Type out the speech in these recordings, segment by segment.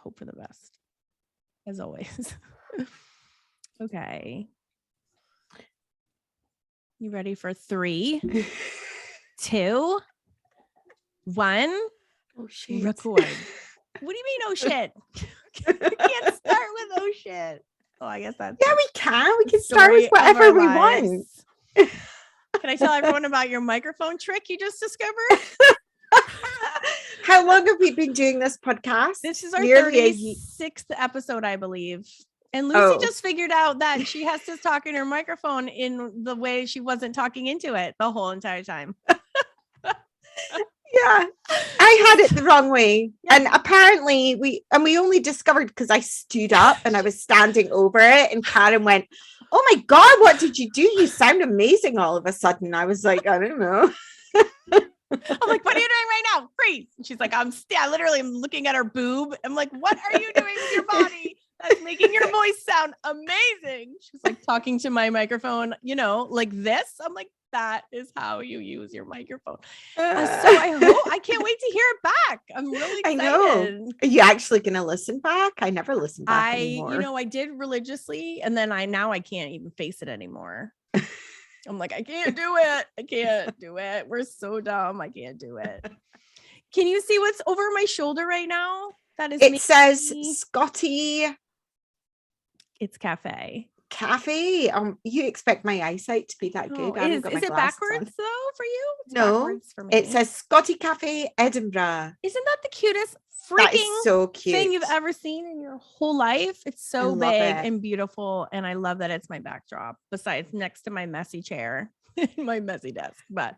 hope for the best, as always. Okay. You ready for 3, 2, 1? Oh shit. Record. What do you mean, oh shit? You can't start with oh shit. Oh, I guess that's Yeah, we can. We can start story with of whatever our we lives. want. Can I tell everyone about your microphone trick you just discovered? How long have we been doing this podcast? This is our Nearly 36th episode, I believe. And Lucy Oh. just figured out that she has to talk in her microphone in the way she wasn't talking into it the whole entire time. Yeah, I had it the wrong way. Yeah. And apparently we only discovered because I stood up and I was standing over it, and Karen went, "Oh my God, what did you do? You sound amazing all of a sudden." I was like, I don't know. I'm like, what are you doing right now? Freeze. And she's like, I'm literally looking at her boob. I'm like, what are you doing with your body that's making your voice sound amazing? She's like talking to my microphone, like this. I'm like, that is how you use your microphone. So I can't wait to hear it back. I'm really excited. I know. Are you actually going to listen back? I never listen back anymore. I did religiously, and then I can't even face it anymore. I'm like, I can't do it. I can't do it. We're so dumb. I can't do it. Can you see what's over my shoulder right now? That is it says Scotty. It's cafe. You expect my eyesight to be that good? Is it backwards though for you? It's no, backwards for me. It says Scotty Cafe, Edinburgh. Isn't that the cutest that is freaking so cute thing you've ever seen in your whole life? It's so big and beautiful, and I love that it's my backdrop. Besides, next to my messy chair, my messy desk. But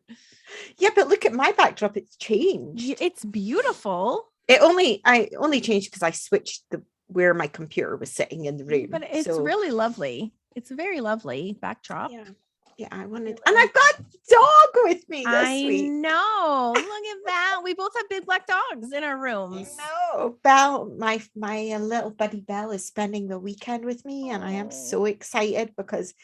yeah, but look at my backdrop; it's changed. It's beautiful. I only changed because I switched where my computer was sitting in the room. But it's really lovely. It's a very lovely backdrop. Yeah, I wanted, and I've got dog with me this week. I know. Look at that. We both have big black dogs in our rooms. No, Belle, my little buddy Belle is spending the weekend with me, and I am so excited because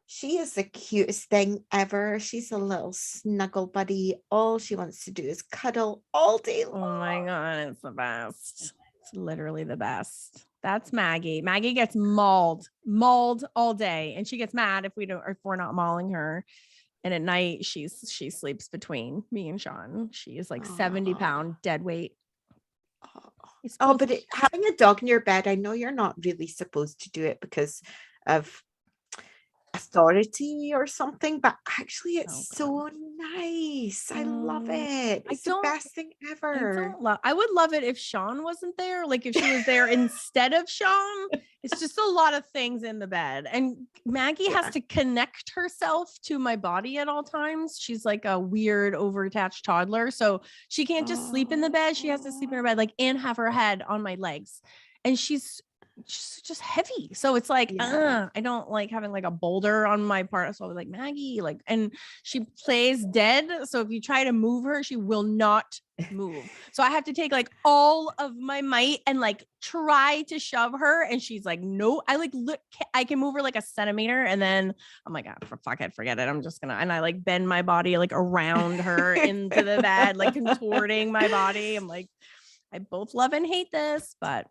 she is the cutest thing ever. She's a little snuggle buddy. All she wants to do is cuddle all day long. Oh my God, it's the best. It's literally the best. That's Maggie. Maggie gets mauled all day, and she gets mad if we're not mauling her. And at night, she sleeps between me and Sean. She is like 70-pound dead weight. But having a dog in your bed, I know you're not really supposed to do it because of authority or something, but actually it's so nice. I love it. It's the best thing ever. I would love it if Sean wasn't there, like if she was there instead of Sean. It's just a lot of things in the bed, and Maggie has to connect herself to my body at all times. She's like a weird overattached toddler, so she can't just sleep in the bed. She has to sleep in her bed and have her head on my legs, and she's just heavy. So it's like, I don't like having like a boulder on my part. So I was like, Maggie, and she plays dead. So if you try to move her, she will not move. So I have to take like all of my might and like try to shove her. And she's like, no, I can move her like a centimeter. And then I'm like, fuck it, forget it. I'm just gonna, and I like bend my body like around her into the bed, like contorting my body. I'm like, I both love and hate this, but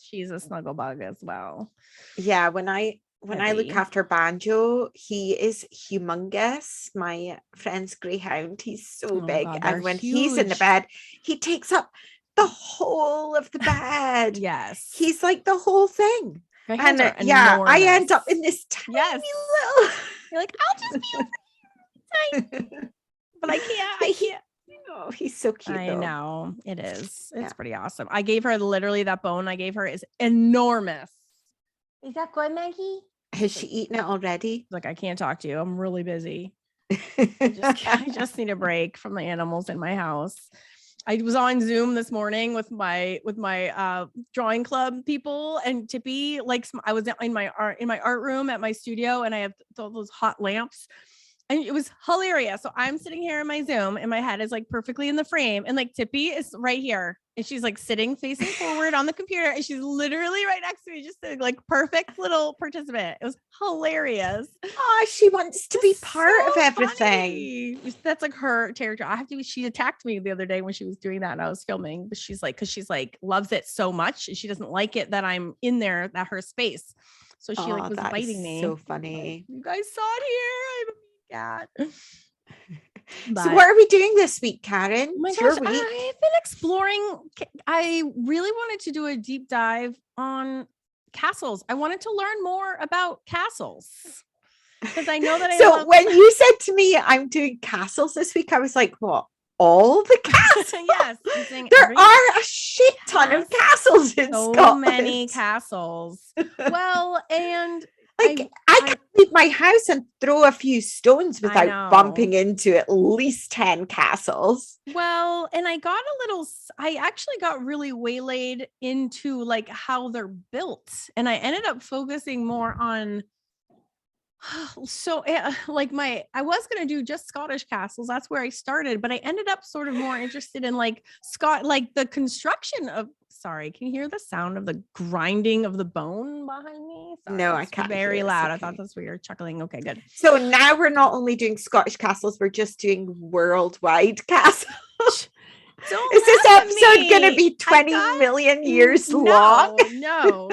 she's a snuggle bug as well. Yeah, when I look after Banjo, he is humongous. My friend's greyhound, he's so big. God, and when he's in the bed, he takes up the whole of the bed. Yes. He's like the whole thing. And enormous. I end up in this tiny little. You're like, I'll just be over but I can't. Oh, he's so cute. I know it is. It's pretty awesome. I gave her literally that bone I gave her is enormous. Is that good, Maggie? Has she eaten it already? Like, I can't talk to you. I'm really busy. I just need a break from the animals in my house. I was on Zoom this morning with my drawing club people, and Tippy, I was in my art room at my studio, and I have all those hot lamps. And it was hilarious. So I'm sitting here in my Zoom and my head is like perfectly in the frame. And like Tippy is right here and she's like sitting facing forward on the computer, and she's literally right next to me, just a like perfect little participant. It was hilarious. Oh, she wants to be part of everything. Funny. That's like her territory. She attacked me the other day when she was doing that and I was filming, but she's like, because she's like loves it so much and she doesn't like it that I'm in there, that her space. So she like was biting me. So funny. You guys saw it here. I'm a mean cat. But, so what are we doing this week, Karen? Oh my gosh, I've been exploring. I really wanted to do a deep dive on castles. I wanted to learn more about castles because I know that So when you said to me, I'm doing castles this week, I was like, what? All the castles? Yes. There are a shit ton of castles in Scotland. So many castles. Well, and like I can leave my house and throw a few stones without bumping into at least 10 castles. Well, and I actually got really waylaid into like how they're built. And I ended up focusing more on I was going to do just Scottish castles. That's where I started, but I ended up sort of more interested in like the construction of, sorry, can you hear the sound of the grinding of the bone behind me? Sorry, no, I can't. Very loud. Okay. I thought that's weird. Chuckling. Okay, good. So now we're not only doing Scottish castles, we're just doing worldwide castles. Is this episode going to be 20 million years long? No.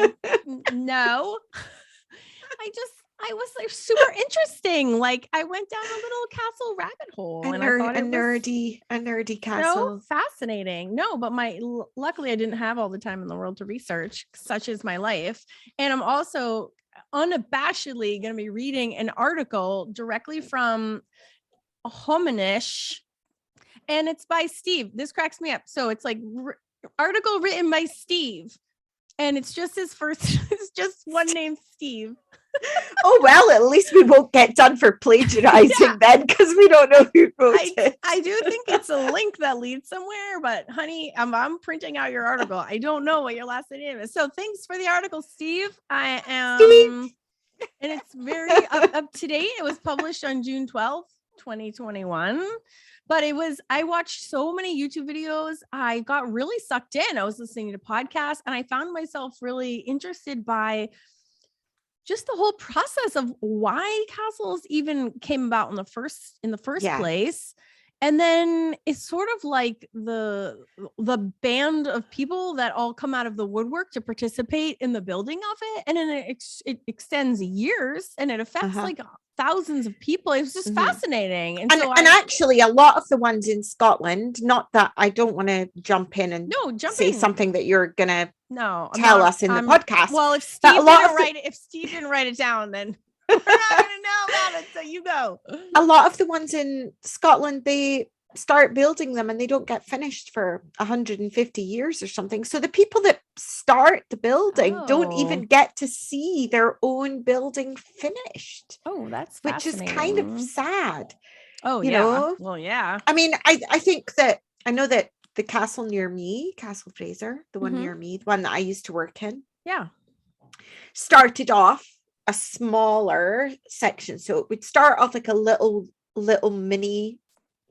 I was like super interesting. Like I went down a little castle rabbit hole and I thought a nerdy castle. So fascinating. No, but luckily I didn't have all the time in the world to research, such is my life. And I'm also unabashedly going to be reading an article directly from Hominish, and it's by Steve. This cracks me up. So it's like article written by Steve, and it's just his first. It's just one name, Steve. Oh well, at least we won't get done for plagiarizing then, because we don't know who wrote it. I do think it's a link that leads somewhere, but honey, I'm printing out your article. I don't know what your last name is. So thanks for the article, Steve. I am Steve. And it's very up to date. It was published on June 12th, 2021. But I watched so many YouTube videos. I got really sucked in. I was listening to podcasts and I found myself really interested by just the whole process of why castles even came about in the first place. And then it's sort of like the band of people that all come out of the woodwork to participate in the building of it. And then it extends years and it affects like thousands of people. It was just fascinating. And actually a lot of the ones in Scotland, not that I don't want to jump in and say something that you're going to tell us in the podcast. Well, if Steve didn't write it down, then we're not going to know about it. So you go. A lot of the ones in Scotland, they start building them and they don't get finished for 150 years or something. So the people that start the building don't even get to see their own building finished. Oh, that's which is kind of sad. Oh, you know? Well, yeah. I mean, I think that I know that the castle near me, Castle Fraser, the one near me, the one that I used to work in, started off a smaller section. So it would start off like a little mini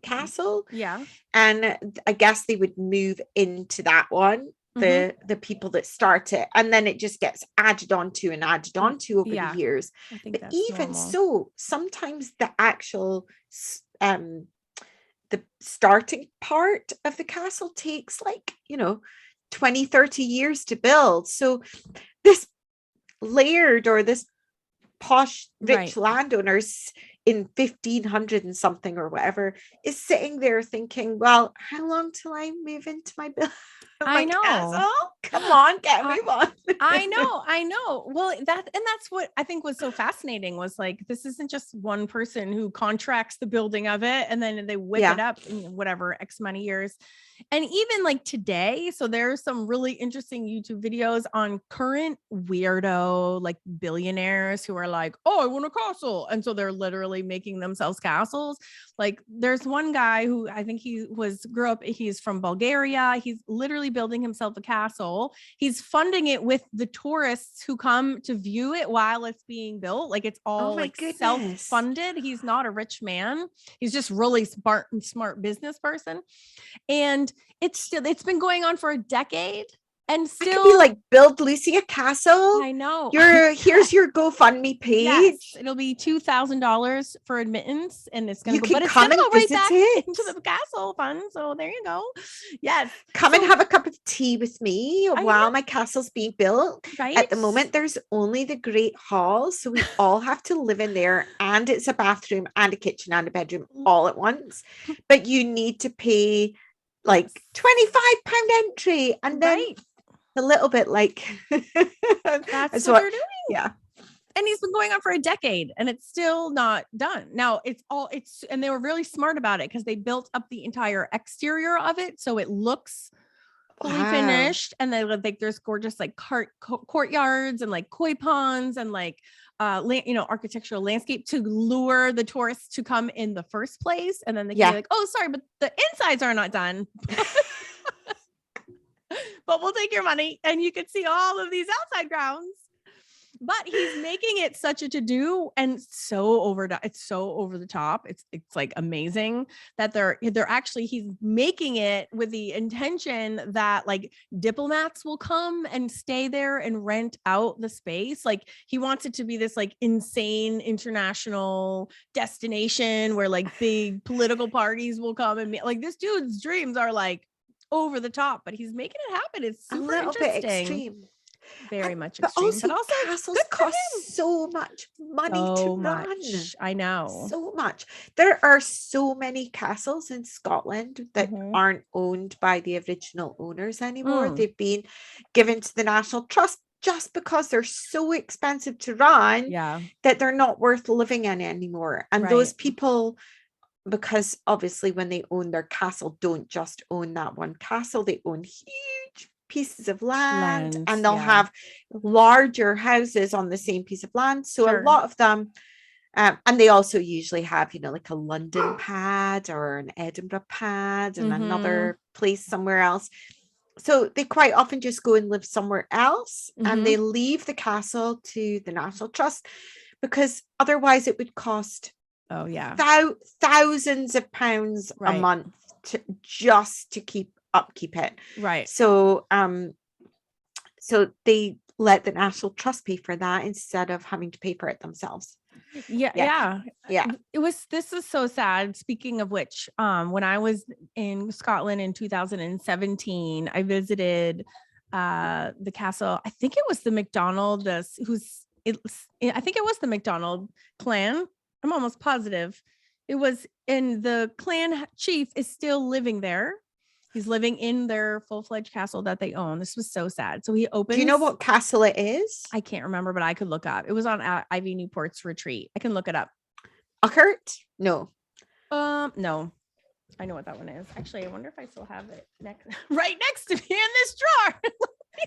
castle. Yeah. And I guess they would move into that one, the people that start it. And then it just gets added onto over the years. I think but even normal. So sometimes the actual the starting part of the castle takes 20, 30 years to build. So this laird or this posh rich landowners in 1500 and something or whatever is sitting there thinking, well, how long till I move into my building? I know. Castle? Come on, get me one. I know. Well, that's what I think was so fascinating was like, this isn't just one person who contracts the building of it and then they whip it up in whatever X amount of years. And even like today, so there's some really interesting YouTube videos on current weirdo, like billionaires who are like, oh, I want a castle. And so they're literally making themselves castles. Like there's one guy who I think he's from Bulgaria. He's literally building himself a castle. He's funding it with the tourists who come to view it while it's being built. Like it's all self-funded. He's not a rich man. He's just really smart business person. And And it's been going on for a decade. And I still, could be like, build Lucy a castle. I know. Here's your GoFundMe page. Yes, it'll be $2,000 for admittance, and it's gonna go right back into the castle fund. So there you go. Yes, come and have a cup of tea with me while my castle's being built. Right. At the moment, there's only the Great Hall, so we all have to live in there, and it's a bathroom and a kitchen and a bedroom all at once. But you need to pay like £25 entry, and then a little bit like that's what they're doing. Yeah. And he's been going on for a decade and it's still not done. Now and they were really smart about it because they built up the entire exterior of it. So it looks fully finished. And they like, there's gorgeous like courtyards and like koi ponds and like, architectural landscape to lure the tourists to come in the first place. And then they can be like, oh, sorry, but the insides are not done. But we'll take your money and you can see all of these outside grounds. But he's making it such a to-do and it's so over the top. It's like amazing that he's making it with the intention that like diplomats will come and stay there and rent out the space. Like he wants it to be this like insane international destination where like big political parties will come and like this dude's dreams are like over the top, but he's making it happen. It's super a little interesting. bit extreme. Very much extreme, but also castles cost so much money to run. I know. So much. There are so many castles in Scotland that aren't owned by the original owners anymore. They've been given to the National Trust just because they're so expensive to run that they're not worth living in anymore. And those people, because obviously when they own their castle, don't just own that one castle, they own huge pieces of land and they'll have larger houses on the same piece of land. So a lot of them, and they also usually have, like a London pad or an Edinburgh pad and another place somewhere else. So they quite often just go and live somewhere else and they leave the castle to the National Trust because otherwise it would cost thousands of pounds a month just to upkeep it. Right. So they let the National Trust pay for that instead of having to pay for it themselves. Yeah. This is so sad. Speaking of which, when I was in Scotland in 2017, I visited the castle. I think it was the MacDonald, I think it was the MacDonald clan. I'm almost positive. It was, and the clan chief is still living there. He's living in their full-fledged castle that they own. This was so sad. So he opens. Do you know what castle it is? I can't remember, but I could look up. It was on Ivy Newport's retreat. I can look it up. Uckert? No. No. I know what that one is. Actually, I wonder if I still have it right next to me in this drawer. Let me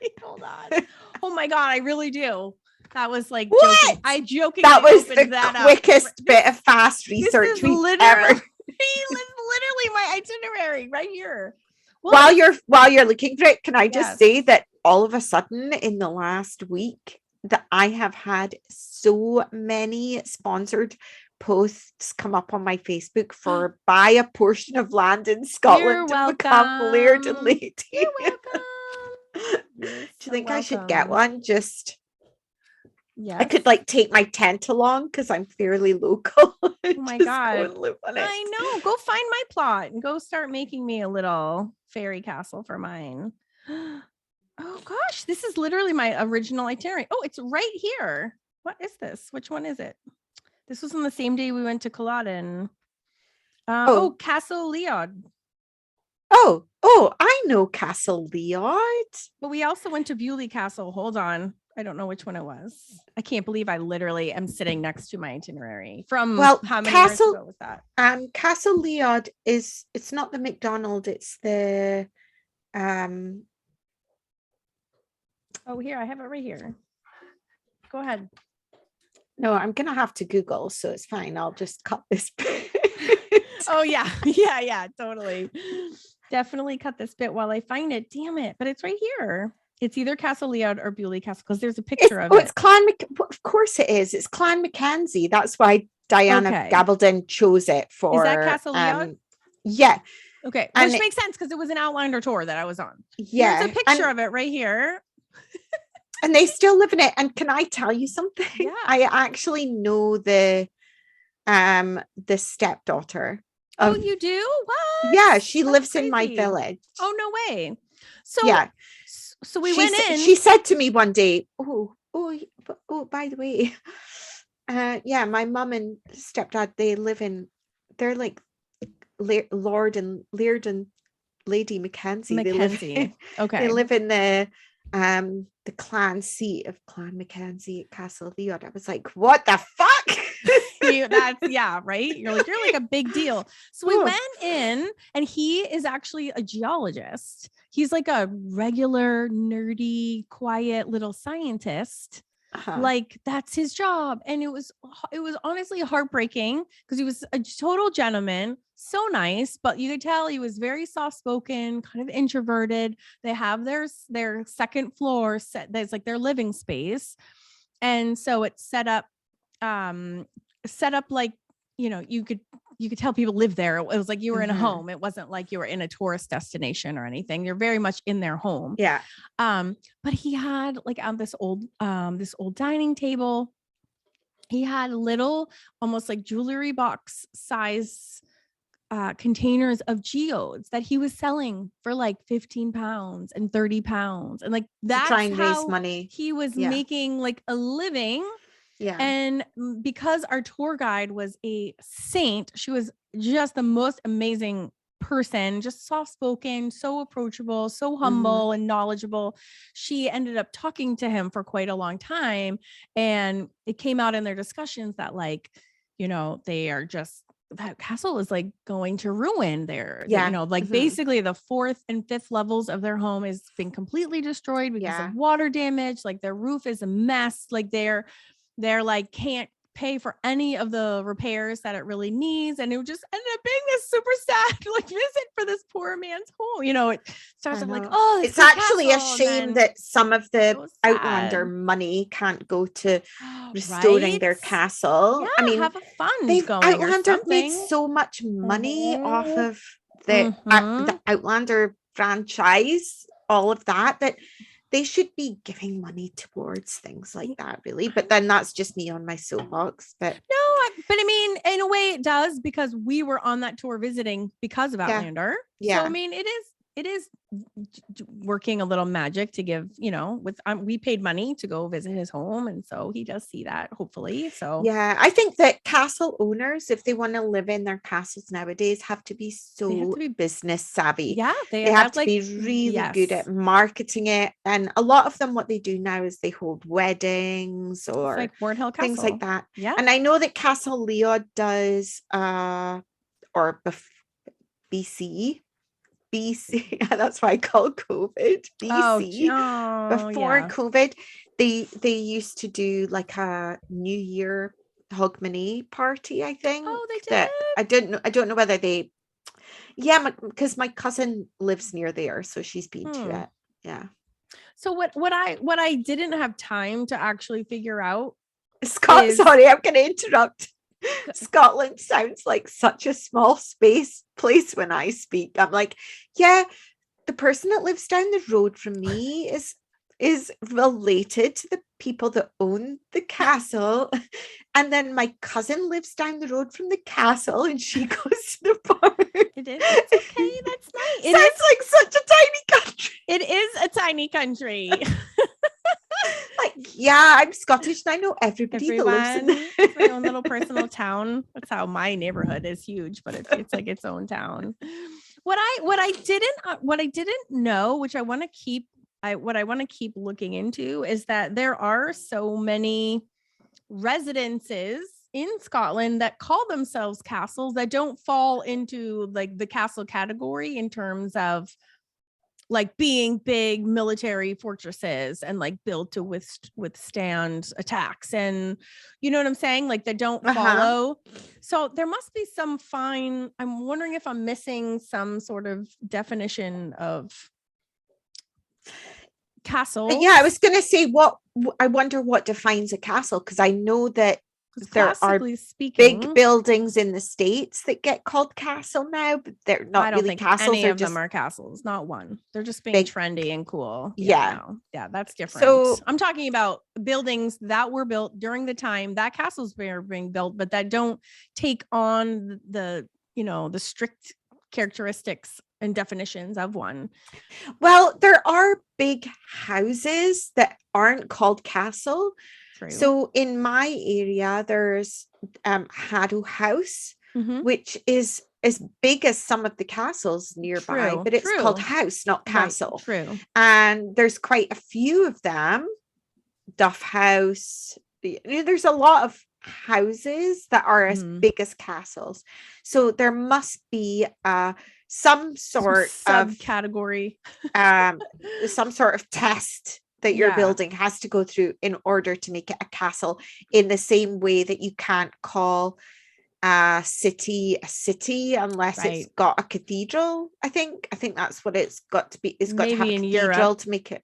see. Hold on. Oh my God, I really do. That was like joking. I jokingly that was opened the quickest bit of fast research we've ever. Literally my itinerary right here. Well, while you're looking for it, can I just say that all of a sudden in the last week that I have had so many sponsored posts come up on my Facebook for buy a portion of land in Scotland to become Laird and Lady. You're welcome. Do you think I should get one? I could take my tent along because I'm fairly local. Oh my God. I know. Go find my plot and go start making me a little fairy castle for mine. Oh gosh, this is literally my original itinerary. Oh, it's right here. What is this? Which one is it? This was on the same day we went to Culloden. Castle Leod. Oh, I know Castle Leod. But we also went to Bewley Castle. Hold on. I don't know which one it was. I can't believe I literally am sitting next to my itinerary from how many years ago was that? Castle Leod it's not the MacDonald, it's the Oh, here, I have it right here. Go ahead. No, I'm gonna have to Google, so it's fine. I'll just cut this bit. Oh yeah. Yeah, totally. Definitely cut this bit while I find it. Damn it. But it's right here. It's either Castle Leod or Bewley Castle because there's a picture of it. It's Clan. Of course it is. It's Clan Mackenzie. That's why Diana Gabaldon chose it for. Is that Castle Leod? Yeah. Okay, And which makes sense because it was an Outlander tour that I was on. yeah, Here's a picture of it right here. And they still live in it. And can I tell you something? Yeah. I actually know the stepdaughter. Oh, you do? What? Yeah, she That's lives in my crazy. village. Oh, no way. So yeah, so we went in. She said to me one day, oh, by the way, yeah, my mom and stepdad, they're like Lord and Laird and Lady Mackenzie. Mackenzie. They live in the clan seat of Clan Mackenzie at Castle Leod. I was like, what the fuck? Right. You're like a big deal. So we went in, and he is actually a geologist. He's like a regular, nerdy, quiet little scientist. Like that's his job. And it was honestly heartbreaking because he was a total gentleman, so nice, but you could tell he was very soft-spoken, kind of introverted. They have their second floor set, that's like their living space. And so it's set up like, you could tell people live there. It was like you were in a home. It wasn't like you were in a tourist destination or anything. You're very much in their home. Yeah. But he had like this old dining table. He had little, almost like jewelry box size containers of geodes that he was selling for like 15 pounds and 30 pounds. And like that's to try and how raise money. He was making like a living. Yeah. And because our tour guide was a saint, she was just the most amazing person, just soft-spoken, so approachable, so humble and knowledgeable. She ended up talking to him for quite a long time. And it came out in their discussions that like, they are just, that castle is like going to ruin their, basically the 4th and 5th levels of their home is being completely destroyed because of water damage. Like their roof is a mess. Like they're like can't pay for any of the repairs that it really needs. And it just ended up being this super sad like visit for this poor man's home. It starts off like, oh, it's actually a shame that some of the Outlander money can't go to restoring their castle. Yeah, I mean, have a fund going. Outlander made so much money off of the Outlander franchise, all of that they should be giving money towards things like that, really. But then that's just me on my soapbox. But but I mean, in a way it does, because we were on that tour visiting because of Outlander. So I mean, it is working a little magic to give, we paid money to go visit his home. And so he does see that, hopefully. So yeah, I think that castle owners, if they want to live in their castles nowadays, have to be business savvy. Yeah, they have to be really good at marketing it. And a lot of them, what they do now is they hold weddings or like Ward Hill Castle, things like that. Yeah. And I know that Castle Leod does BC, that's why I call COVID BC. Before COVID, they used to do like a New Year Hogmanay party, I think. Oh, they did. That I don't know whether they. Yeah, because my cousin lives near there, so she's been to it. Yeah. So what I didn't have time to actually figure out. Sorry, I'm going to interrupt. Scotland sounds like such a small place when I speak. I'm like, yeah, the person that lives down the road from me is related to the people that own the castle. And then my cousin lives down the road from the castle and she goes to the bar. It's okay. That's nice. It sounds like such a tiny country. It is a tiny country. Like, yeah, I'm Scottish and I know everybody that lives in it's my own little personal town. That's how my neighborhood is huge, but it's like its own town. What I didn't know, which I want to keep looking into, is that there are so many residences in Scotland that call themselves castles that don't fall into like the castle category in terms of like being big military fortresses and like built to withstand attacks, and you know what I'm saying? Like they don't follow. So there must be some I'm wondering if I'm missing some sort of definition of castle. Yeah, I was going to say I wonder what defines a castle, because I know that Because there are classically big speaking, buildings in the States that get called castle now, but they're I not don't really think castles. any They're of them just are castles, not one. They're just being big. trendy and cool. Yeah, Yeah. no. Yeah, that's different. So I'm talking about buildings that were built during the time that castles were being built, but that don't take on the, the strict characteristics and definitions of one. well, there are big houses that aren't called castle. True. So in my area, there's Harrow House, which is as big as some of the castles nearby, but it's called house, not castle. Right, true. And there's quite a few of them. Duff House. There's a lot of houses that are as big as castles. So there must be some sort of subcategory, some sort of test that your building has to go through in order to make it a castle, in the same way that you can't call a city unless it's got a cathedral. I think that's what it's got to be. It's got to have a cathedral to make it.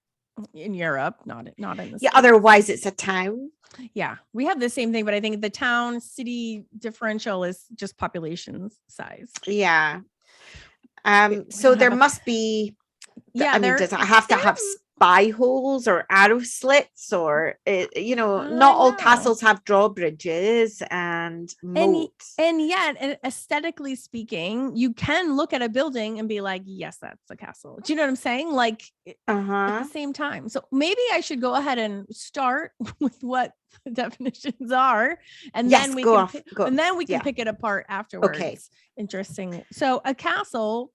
In Europe, not in the States. Otherwise it's a town. Yeah, we have the same thing, but I think the town city differential is just population size. Yeah. So there must be. I mean, does it have to have spy holes or arrow slits, or not all castles have drawbridges and moats. And yet, aesthetically speaking, you can look at a building and be like, yes, that's a castle. Do you know what I'm saying? Like at the same time. So maybe I should go ahead and start with what the definitions are, and then we can pick it apart afterwards. Okay. Interesting. So a castle,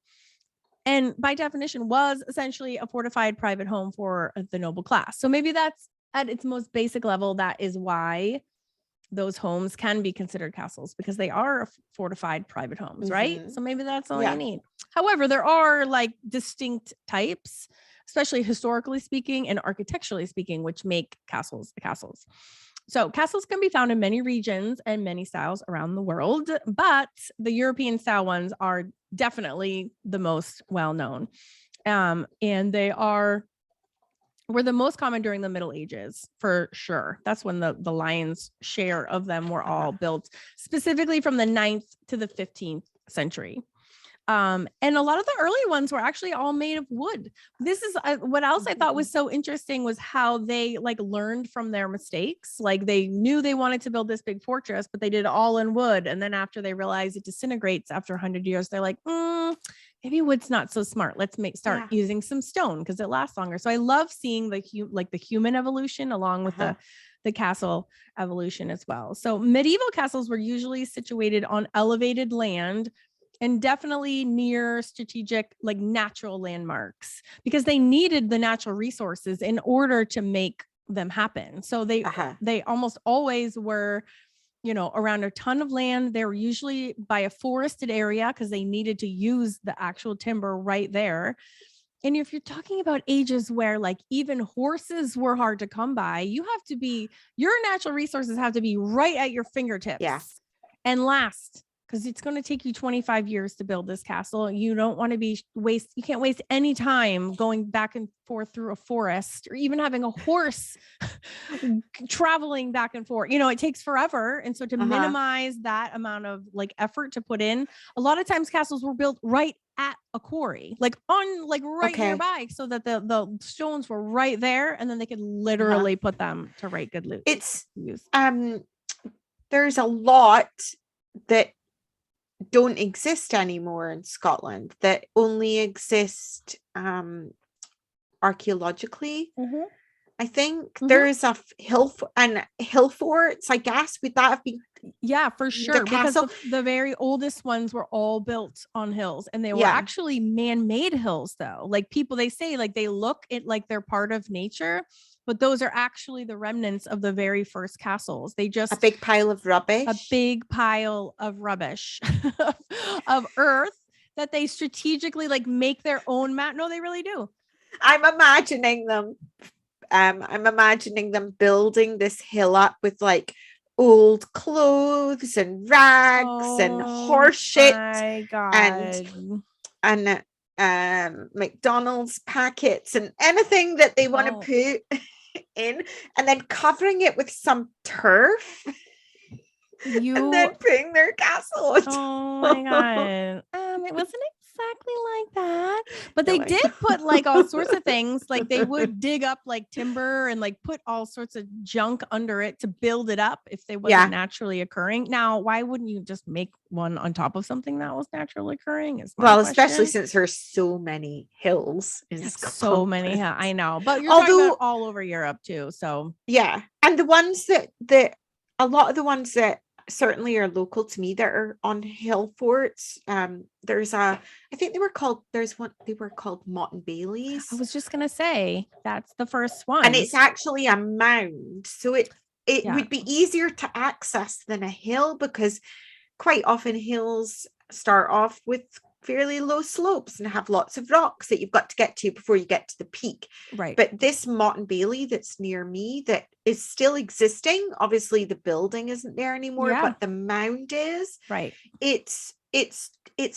and by definition, was essentially a fortified private home for the noble class. So maybe that's at its most basic level. That is why those homes can be considered castles, because they are fortified private homes, right? So maybe that's all you need. However, there are like distinct types, especially historically speaking and architecturally speaking, which make castles castles. So castles can be found in many regions and many styles around the world, but the European style ones are definitely the most well-known. And they were the most common during the Middle Ages, for sure. That's when the lion's share of them were all built, specifically from the 9th to the 15th century. And a lot of the early ones were actually all made of wood. This is what else I thought was so interesting, was how they like learned from their mistakes. Like they knew they wanted to build this big fortress, but they did it all in wood. And then after they realized it disintegrates after 100 years, they're like, maybe wood's not so smart. Let's start using some stone because it lasts longer. So I love seeing the human evolution along with the castle evolution as well. So medieval castles were usually situated on elevated land and definitely near strategic, like natural landmarks, because they needed the natural resources in order to make them happen. So they almost always were, around a ton of land. They were usually by a forested area because they needed to use the actual timber right there. And if you're talking about ages where like even horses were hard to come by, your natural resources have to be right at your fingertips. Yes. And last, because it's going to take you 25 years to build this castle. You don't want to you can't waste any time going back and forth through a forest, or even having a horse traveling back and forth. It takes forever. And so to minimize that amount of like effort to put in, a lot of times castles were built right at a quarry, like nearby, so that the stones were right there, and then they could literally put them to right good use. There's a lot that don't exist anymore in Scotland that only exist archaeologically. I think there's a hill forts, I guess. Would that have been? Yeah, for sure. Because the very oldest ones were all built on hills, and they were actually man-made hills though. Like they say like they look like they're part of nature, but those are actually the remnants of the very first castles. They just a big pile of rubbish of earth that they strategically like make their own mat. No, they really do. I'm imagining them building this hill up with like old clothes and rags and horse shit and McDonald's packets and anything that they want to put in, and then covering it with some turf. and then putting their castle on Oh my God. It wasn't exactly like that, but they did put like all sorts of things. Like they would dig up like timber and like put all sorts of junk under it to build it up if they wasn't naturally occurring. Now, why wouldn't you just make one on top of something that was naturally occurring? Especially since there's so many hills in Scotland. So many, I know, but you're talking about all over Europe too. So yeah, and the ones that a lot of the ones that certainly are local to me that are on hill forts. There's I think they were called Motte and Baileys. I was just gonna say that's the first one, and it's actually a mound, so it would be easier to access than a hill, because quite often hills start off with fairly low slopes and have lots of rocks that you've got to get to before you get to the peak. Right. But this Motte and Bailey that's near me that is still existing, obviously the building isn't there anymore, but the mound is. Right. It's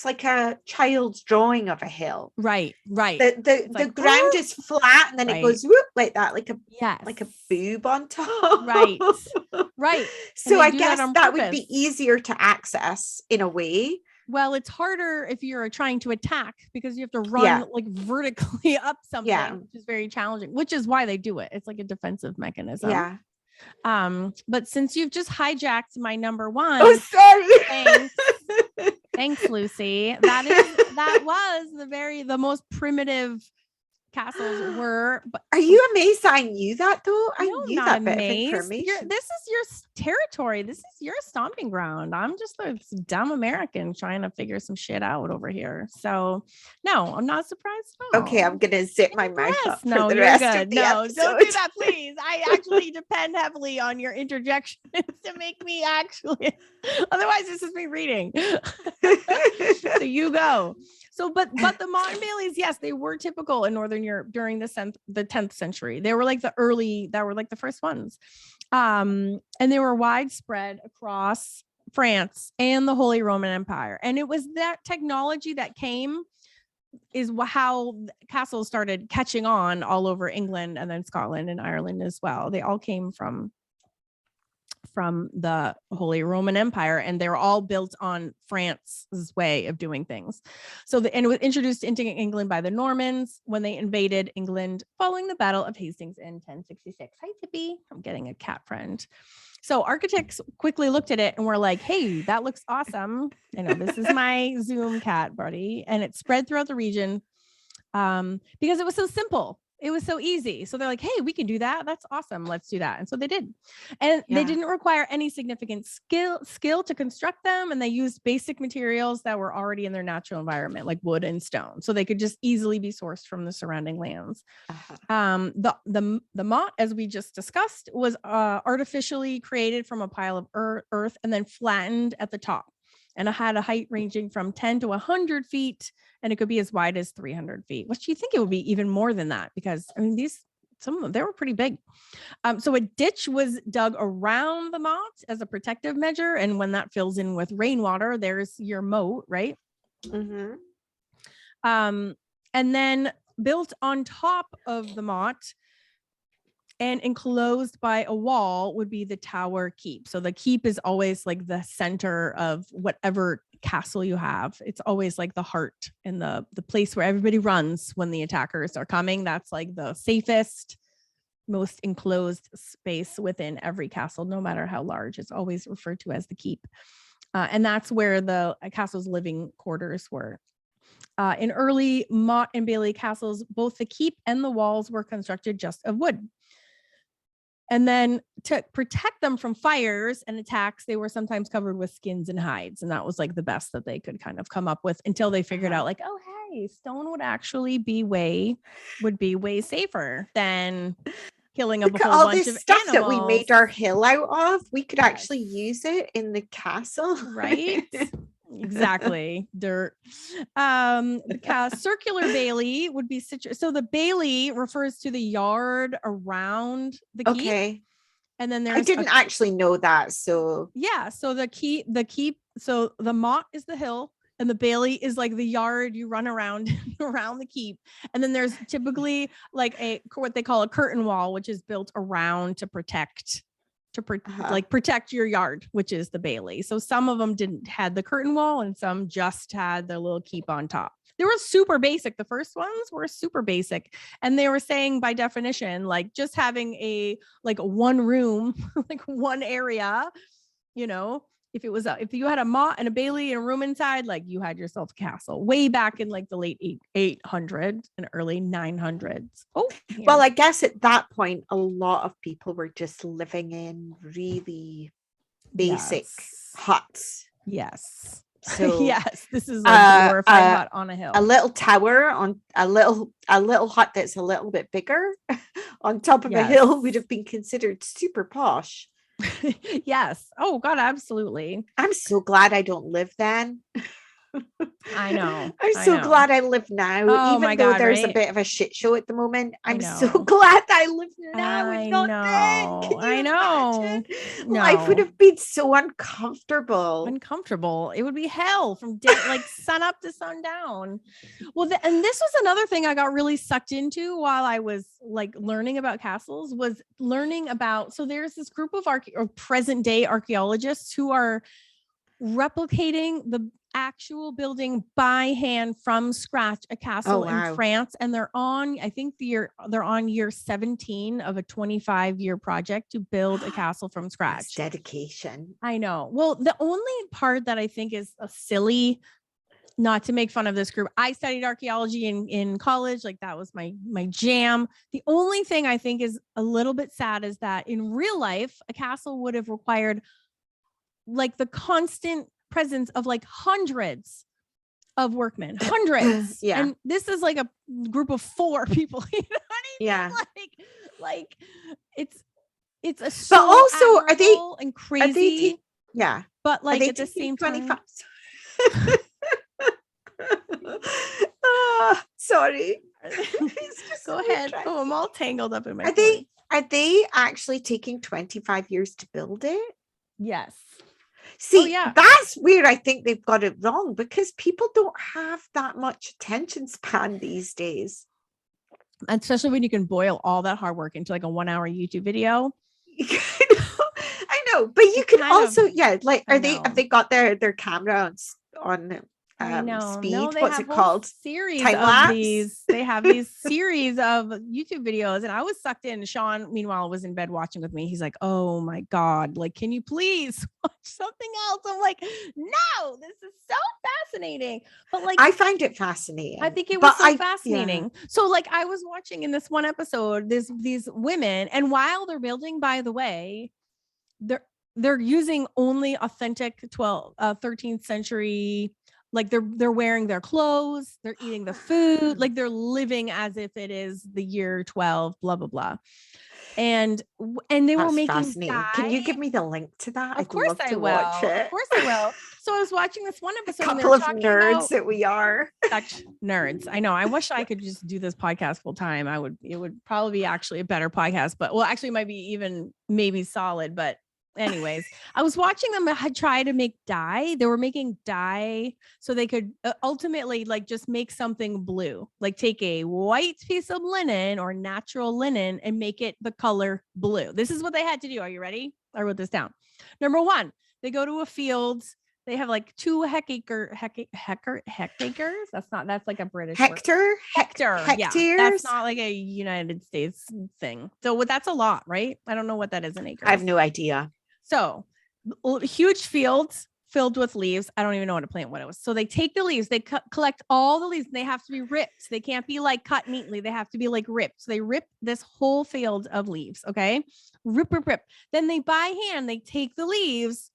like a child's drawing of a hill. Right. The ground is flat and then it goes whoop like that, like a boob on top. Right. So I guess that would be easier to access in a way. Well, it's harder if you're trying to attack, because you have to run like vertically up something, which is very challenging, which is why they do it. It's like a defensive mechanism. Yeah. But since you've just hijacked my number one. Oh, sorry. Thanks, Lucy. That was the most primitive castles were. But are you amazed I knew that though? I knew that bit of This information. is your territory. This is your stomping ground. I'm just a dumb American trying to figure some shit out over here. So no, I'm not surprised at all. Okay, I'm gonna zip my mouth up for no, the you're rest good. of the No, episode. don't do that, please. I actually depend heavily on your interjections to make me actually. Otherwise, this is me reading. So you go. So, but the Motte and Baileys, yes, they were typical in Northern Europe during the 10th century. They were like the first ones. And they were widespread across France and the Holy Roman Empire. And it was that technology that is how castles started catching on all over England and then Scotland and Ireland as well. They all came from the Holy Roman Empire, and they're all built on France's way of doing things. And it was introduced into England by the Normans when they invaded England following the Battle of Hastings in 1066. Hi, Tippy. I'm getting a cat friend. So architects quickly looked at it and were like, hey, that looks awesome. I know this is my Zoom cat buddy. And it spread throughout the region because it was so simple. It was so easy. So they're like, hey, we can do that. That's awesome. Let's do that. And so they did. And they didn't require any significant skill to construct them. And they used basic materials that were already in their natural environment, like wood and stone. So they could just easily be sourced from the surrounding lands. The motte, as we just discussed, was artificially created from a pile of earth and then flattened at the top. And it had a height ranging from 10 to 100 feet, and it could be as wide as 300 feet. Which you think it would be even more than that, because I mean, some of them, they were pretty big. So a ditch was dug around the motte as a protective measure. And when that fills in with rainwater, there's your moat, right? Mm-hmm. And then built on top of the motte and enclosed by a wall would be the tower keep. So the keep is always like the center of whatever castle you have. It's always like the heart and the place where everybody runs when the attackers are coming. That's like the safest, most enclosed space within every castle, no matter how large. It's always referred to as the keep. And that's where the castle's living quarters were. In early Motte and Bailey castles, both the keep and the walls were constructed just of wood. And then to protect them from fires and attacks, they were sometimes covered with skins and hides. And that was like the best that they could kind of come up with until they figured out like, oh, hey, stone would actually be way safer than killing a whole bunch of stuff animals. That we made our hill out of. We could actually use it in the castle. Right? Exactly. Dirt. The circular bailey would be so the bailey refers to the yard around the keep. Okay. And then there's I didn't actually know that. So yeah. So the keep. So the motte is the hill, and the bailey is like the yard you run around the keep. And then there's typically like what they call a curtain wall, which is built around to protect to protect your yard, which is the Bailey. So some of them didn't had the curtain wall and some just had the little keep on top. They were super basic. The first ones were super basic. And they were saying by definition, like just having a one room, like one area, you know, if you had a Mott and a Bailey and a room inside, like you had yourself a castle way back in like the late 800s and early 900s. Oh, yeah. Well, I guess at that point, a lot of people were just living in really basic huts. Yes. So yes, this is a glorified hut on a hill. A little tower on a little hut that's a little bit bigger on top of a hill would have been considered super posh. Yes. Oh God, absolutely. I'm so glad I don't live then. I know. I'm so glad I live now. Oh, even though there's a bit of a shit show at the moment. I'm so glad I live now. I know. Life would have been so uncomfortable. It would be hell from like sun up to sundown. Well, and this was another thing I got really sucked into while I was like learning about castles, was learning about, so there's this group of present day archaeologists who are replicating the actual building by hand from scratch a castle in France, and they're on year 17 of a 25-year project to build a castle from scratch. That's dedication. I know. Well, the only part that I think is a silly, not to make fun of this group, I studied archaeology in college, like that was my jam. The only thing I think is a little bit sad is that in real life a castle would have required like the constant presence of like hundreds of workmen, hundreds. Yeah. And this is like a group of 4 people. You know what I mean? Yeah. Like it's a so but also are they and crazy? Yeah. But like at the same 25. Time. Sorry. Go ahead. Oh, I'm all tangled up in my Are they actually taking 25 years to build it? Yes. See, that's where I think they've got it wrong, because people don't have that much attention span these days. Especially when you can boil all that hard work into like a 1-hour YouTube video. I know, but you can also, have they got their camera on speed? No, What's it called? Series Time of lapse? these. They have these series of YouTube videos, and I was sucked in. Sean, meanwhile, was in bed watching with me. He's like, "Oh my God, like, can you please watch something else?" I'm like, "No, this is so fascinating." But like, I find it fascinating. I think it was fascinating. Yeah. So like, I was watching in this one episode, these women, and while they're building, by the way, they're using only authentic 13th century. Like they're wearing their clothes, they're eating the food, like they're living as if it is the year 12, blah, blah, blah. And they were making dye. Can you give me the link to that? Of course I will. Watch it. Of course I will. So I was watching this one episode. A couple of nerds that we are. Such nerds. I know. I wish I could just do this podcast full time. It would probably be actually a better podcast, but actually it might be even maybe solid, but anyways, I was watching them try to make dye. They were making dye so they could ultimately like just make something blue, like take a white piece of linen or natural linen and make it the color blue. This is what they had to do. Are you ready? I wrote this down. Number 1, they go to a field. They have like 2 hectares. That's like a British hectare. Word. Hectare. Hectares. Yeah, that's not like a United States thing. So that's a lot, right? I don't know what that is in acres. I have no idea. So huge fields filled with leaves. I don't even know what to plant what it was. So they take the leaves, they collect all the leaves, and they have to be ripped. They can't be like cut neatly. They have to be like ripped. So they rip this whole field of leaves. Okay. Rip. Then they by hand, they take the leaves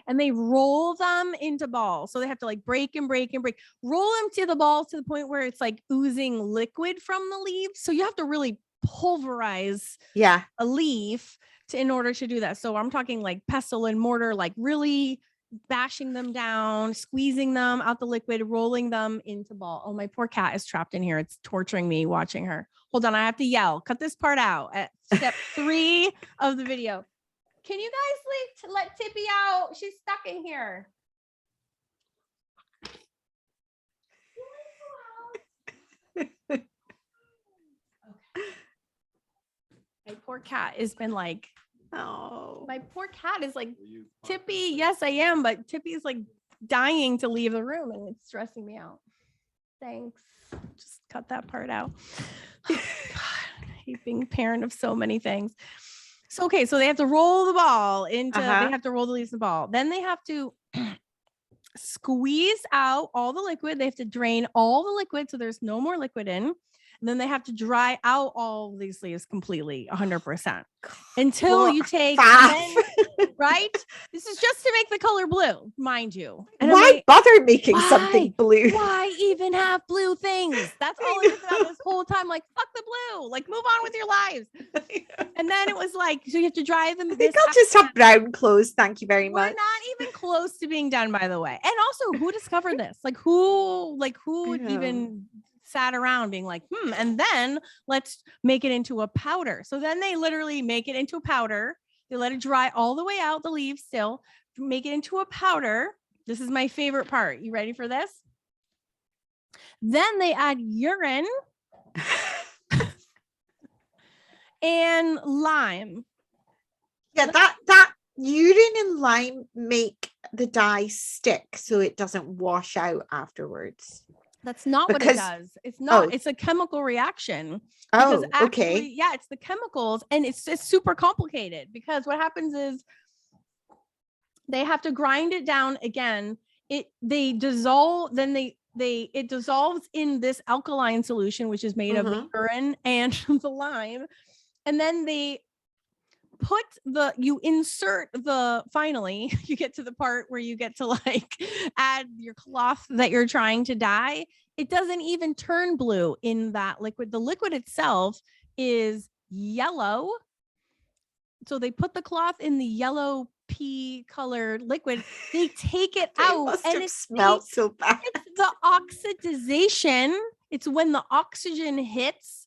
and they roll them into balls. So they have to like break, roll them to the balls to the point where it's like oozing liquid from the leaves. So you have to really pulverize a leaf in order to do that. So I'm talking like pestle and mortar, like really bashing them down, squeezing them out the liquid, rolling them into ball. Oh, my poor cat is trapped in here. It's torturing me watching her. Hold on. I have to yell. Cut this part out at step 3 of the video. Can you guys let Tippy out? She's stuck in here. Okay. My poor cat has been like Oh, My poor cat is like, Tippy, yes, I am, but Tippy's like dying to leave the room and it's stressing me out. Thanks. Just cut that part out. Oh, God, I hate being parent of so many things. So, okay, so they have to roll the ball into, they have to roll the leaves of the ball. Then they have to squeeze out all the liquid. They have to drain all the liquid so there's no more liquid in. And then they have to dry out all of these leaves completely, 100%. Until you take, right? This is just to make the color blue, mind you. And why bother making something blue? Why even have blue things? That's all it is about this whole time. Like, fuck the blue. Like, move on with your lives. And then it was like, so you have to dry them. I think I'll just have brown clothes. Thank you very much. We're not even close to being done, by the way. And also, who discovered this? Like, who even sat around being like, and then let's make it into a powder. So then they literally make it into a powder. They let it dry all the way out, the leaves still, make it into a powder. This is my favorite part. You ready for this? Then they add urine and lime. Yeah, that urine and lime make the dye stick so it doesn't wash out afterwards. That's not what it does. It's not. It's a chemical reaction. Because actually, yeah, it's the chemicals, and it's super complicated because what happens is they have to grind it down again. They dissolve, then it dissolves in this alkaline solution, which is made of the urine and the lime, and then they finally you get to the part where you get to like add your cloth that you're trying to dye. It doesn't even turn blue in that liquid. The liquid itself is yellow. So they put the cloth in the yellow pea colored liquid. They take it out and it smells so bad. It's the oxidization. It's when the oxygen hits.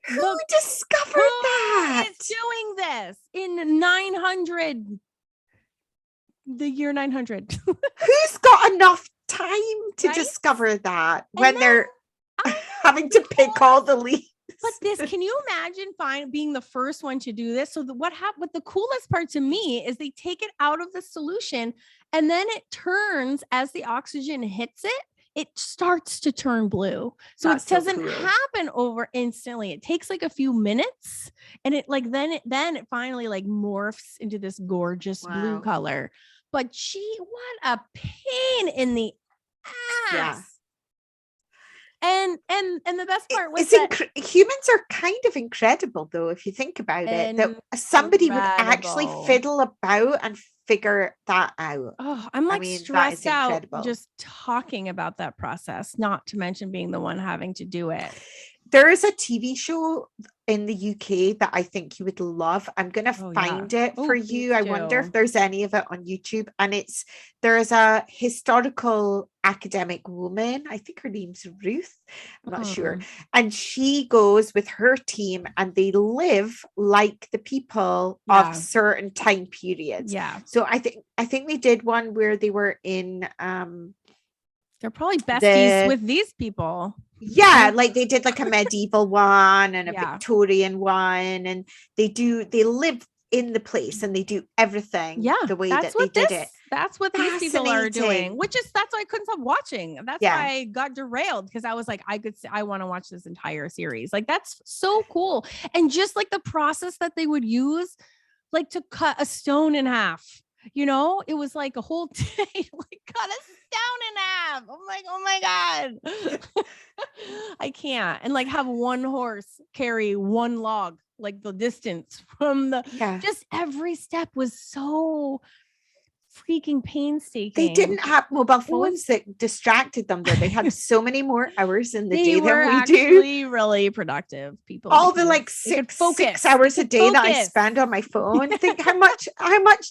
Who discovered that? Who is doing this in 900? The year 900. Who's got enough time to discover that when they're having to pick all the leaves? But can you imagine being the first one to do this? So what the coolest part to me is they take it out of the solution and then it turns as the oxygen hits it. It starts to turn blue. So it doesn't happen over instantly. It takes like a few minutes and it like, then it finally like morphs into this gorgeous blue color. But what a pain in the ass. Yeah. And the best part was humans are kind of incredible though, if you think about it, that somebody would actually fiddle about and figure that out. Oh, I'm like stressed out just talking about that process, not to mention being the one having to do it. There is a TV show in the UK that I think you would love. I'm going to find it for you. I wonder if there's any of it on YouTube. And there is a historical academic woman. I think her name's Ruth. I'm not sure. And she goes with her team and they live like the people of certain time periods. Yeah. So I think they did one where they were in they're probably besties with these people. Yeah, like they did like a medieval one and a Victorian one, and they live in the place and they do everything the way that they did it. That's what these people are doing, that's why I couldn't stop watching. That's why I got derailed, because I was like, I want to watch this entire series. Like, that's so cool. And just like the process that they would use, like to cut a stone in half. You know, it was like a whole day, like cut us down in half. I'm like, oh my God, I can't. And like have one horse carry one log, like the distance from just every step was so freaking painstaking. They didn't have mobile phones that distracted them though. They had so many more hours in the day than we do. Really productive people. All the like 6 hours a day that I spend on my phone. Think how much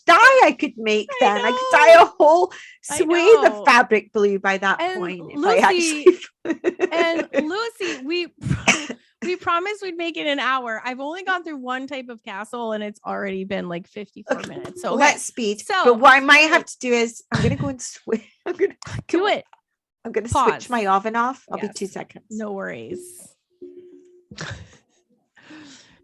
dye I could make then. I could dye a whole swathe of fabric blue by that point. And Lucy, we promised we'd make it an hour. I've only gone through one type of castle and it's already been like 54 minutes. So let's speed. But what I might have to do is I'm going to go and switch. I'm going to do it. I'm going to switch my oven off. I'll be 2 seconds. No worries.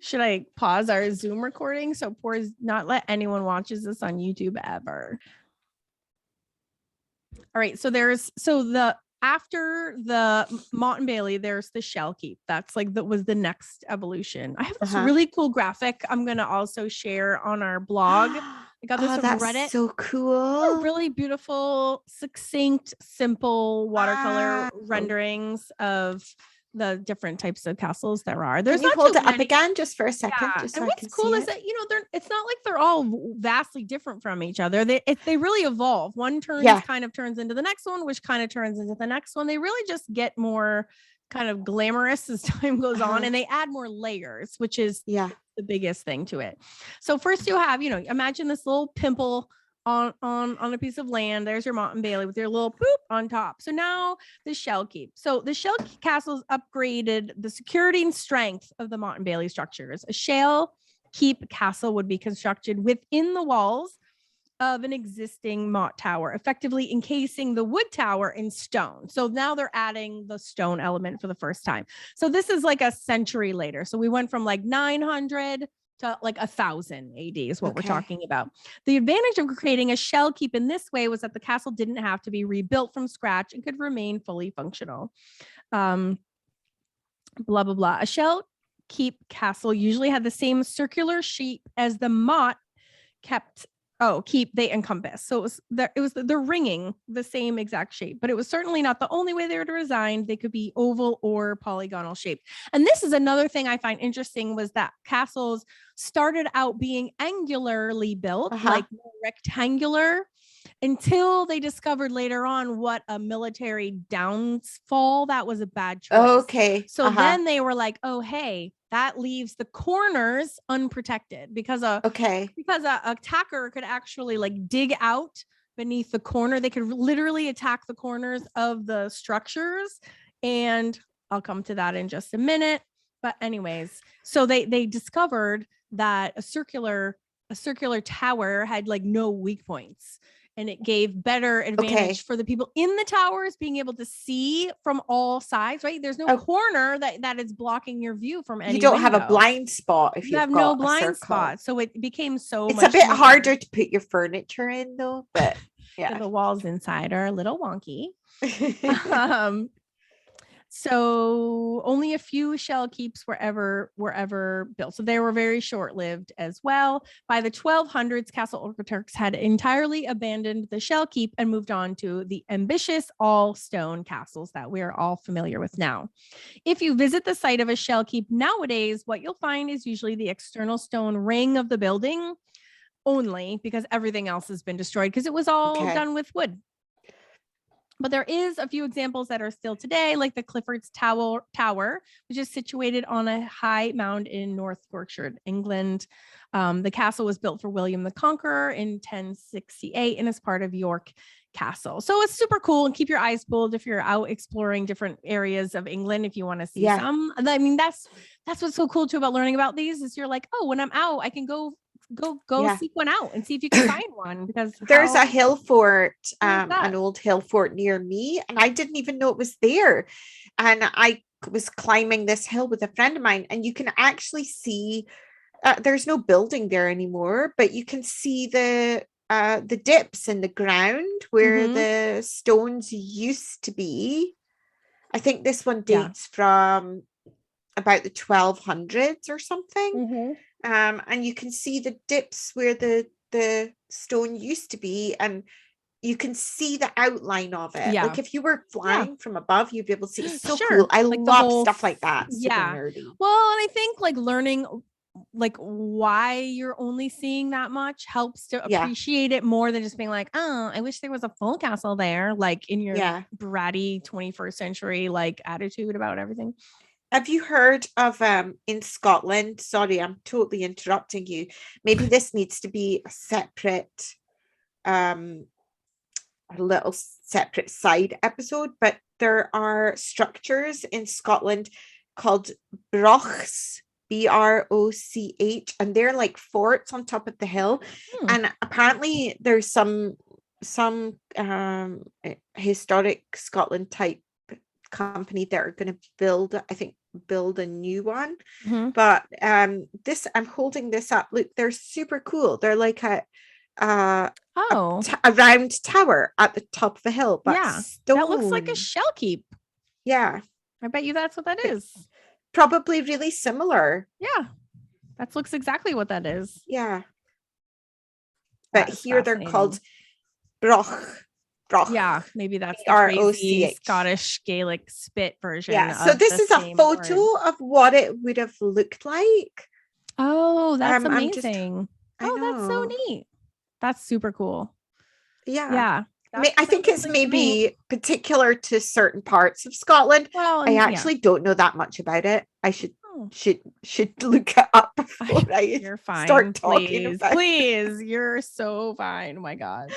Should I pause our Zoom recording so poor not let anyone watches this on YouTube ever? All right, so after the Mott and Bailey, there's the Shell Keep. That's like that was the next evolution. I have this really cool graphic I'm gonna also share on our blog. I got this from Reddit. So cool. Really beautiful, succinct, simple watercolor renderings of the different types of castles there are. There's Can you hold it up again just for a second? Yeah. Just so and what's cool is that it's not like they're all vastly different from each other. They really evolve. One kind of turns into the next one, which kind of turns into the next one. They really just get more kind of glamorous as time goes on, and they add more layers, which is the biggest thing to it. So first you have, imagine this little pimple on a piece of land. There's your Mott and Bailey with your little poop on top. So now the Shell Keep. So the Shell Castles upgraded the security and strength of the Mott and Bailey structures. A Shale Keep castle would be constructed within the walls of an existing Mott tower, effectively encasing the wood tower in stone. So now they're adding the stone element for the first time. So this is like a century later. So we went from like 900 to like 1000 AD is what we're talking about. The advantage of creating a Shell Keep in this way was that the castle didn't have to be rebuilt from scratch and could remain fully functional. Blah, blah, blah. A Shell Keep castle usually had the same circular shape as the Mott keep they encompass. So they're ringing the same exact shape, but it was certainly not the only way they were designed. They could be oval or polygonal shaped. And this is another thing I find interesting, was that castles started out being angularly built, like more rectangular, until they discovered later on what a military downfall, that was a bad choice. So then they were like, oh, hey, that leaves the corners unprotected, because a attacker could actually like dig out beneath the corner. They could literally attack the corners of the structures. And I'll come to that in just a minute. But anyways, so they discovered that a circular tower had like no weak points. And it gave better advantage for the people in the towers being able to see from all sides, right? There's no corner that is blocking your view from any window. Have a blind spot if you have no blind spot. So it became it's much a bit harder to put your furniture in though, but so the walls inside are a little wonky. So only a few Shell Keeps were ever built. So they were very short-lived as well. By the 1200s, castle architects had entirely abandoned the Shell Keep and moved on to the ambitious all-stone castles that we are all familiar with now. If you visit the site of a Shell Keep nowadays, what you'll find is usually the external stone ring of the building only, because everything else has been destroyed because it was all done with wood. But there is a few examples that are still today, like the Clifford's Tower, which is situated on a high mound in North Yorkshire, England. The castle was built for William the Conqueror in 1068 and is part of York Castle. So it's super cool, and keep your eyes peeled if you're out exploring different areas of England, if you want to see some. I mean, that's what's so cool too about learning about these, is you're like, oh, when I'm out, I can go seek one out and see if you can find one, because there's a hill fort, an old hill fort near me, and I didn't even know it was there. And I was climbing this hill with a friend of mine, and you can actually see there's no building there anymore, but you can see the dips in the ground where the stones used to be. I think this one dates from about the 1200s or something. And you can see the dips where the stone used to be, and you can see the outline of it. Like if you were flying from above, you'd be able to see. It's so cool. I like love stuff like that. Super nerdy. Well, and I think like learning like why you're only seeing that much helps to appreciate it more than just being like, oh, I wish there was a full castle there, like in your bratty 21st century like attitude about everything. Have you heard of in Scotland? Sorry, I'm totally interrupting you. Maybe this needs to be a separate, a little separate side episode, but there are structures in Scotland called brochs, BROCH, and they're like forts on top of the hill. And apparently there's some historic Scotland type company that are going to build a new one. Mhm. But this, I'm holding this up. Look, they're super cool. They're like a round tower at the top of a hill, but Yeah, stone. that looks like a shell keep. Yeah, I bet you that's what that is. probably really similar. Yeah, that looks exactly what that is. Yeah, but That's here they're called broch. Yeah, maybe that's the R-O-C-H. crazy Scottish Gaelic spit version. Yeah, so this is a photo of what it would have looked like. Oh, that's I'm amazing. That's so neat. That's super cool. Yeah. Yeah. I think it's maybe particular to certain parts of Scotland. Well, I actually don't know that much about it. I should look it up before you're fine. Start talking about Please, you're so fine. Oh my God.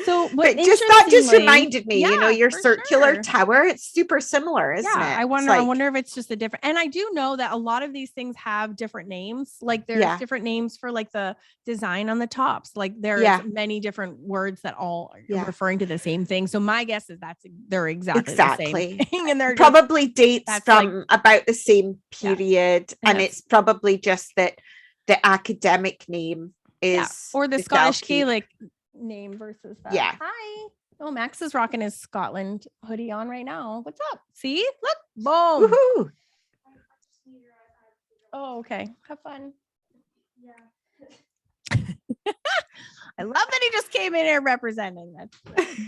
So but that just reminded me, your circular tower, it's super similar, isn't it? I wonder if it's just a different, and I do know that a lot of these things have different names. Like there's different names for like the design on the tops. Like there's many different words that all are referring to the same thing. So my guess is they're exactly the same thing. And they're probably dates from about the same period. And it's probably just that the academic name is or the Scottish Gaelic name versus that. Yeah. Hi. Oh, Max is rocking his Scotland hoodie on right now. What's up? See? Look. Boom. Woohoo. Oh, okay. Have fun. Yeah. I love that he just came in here representing. That's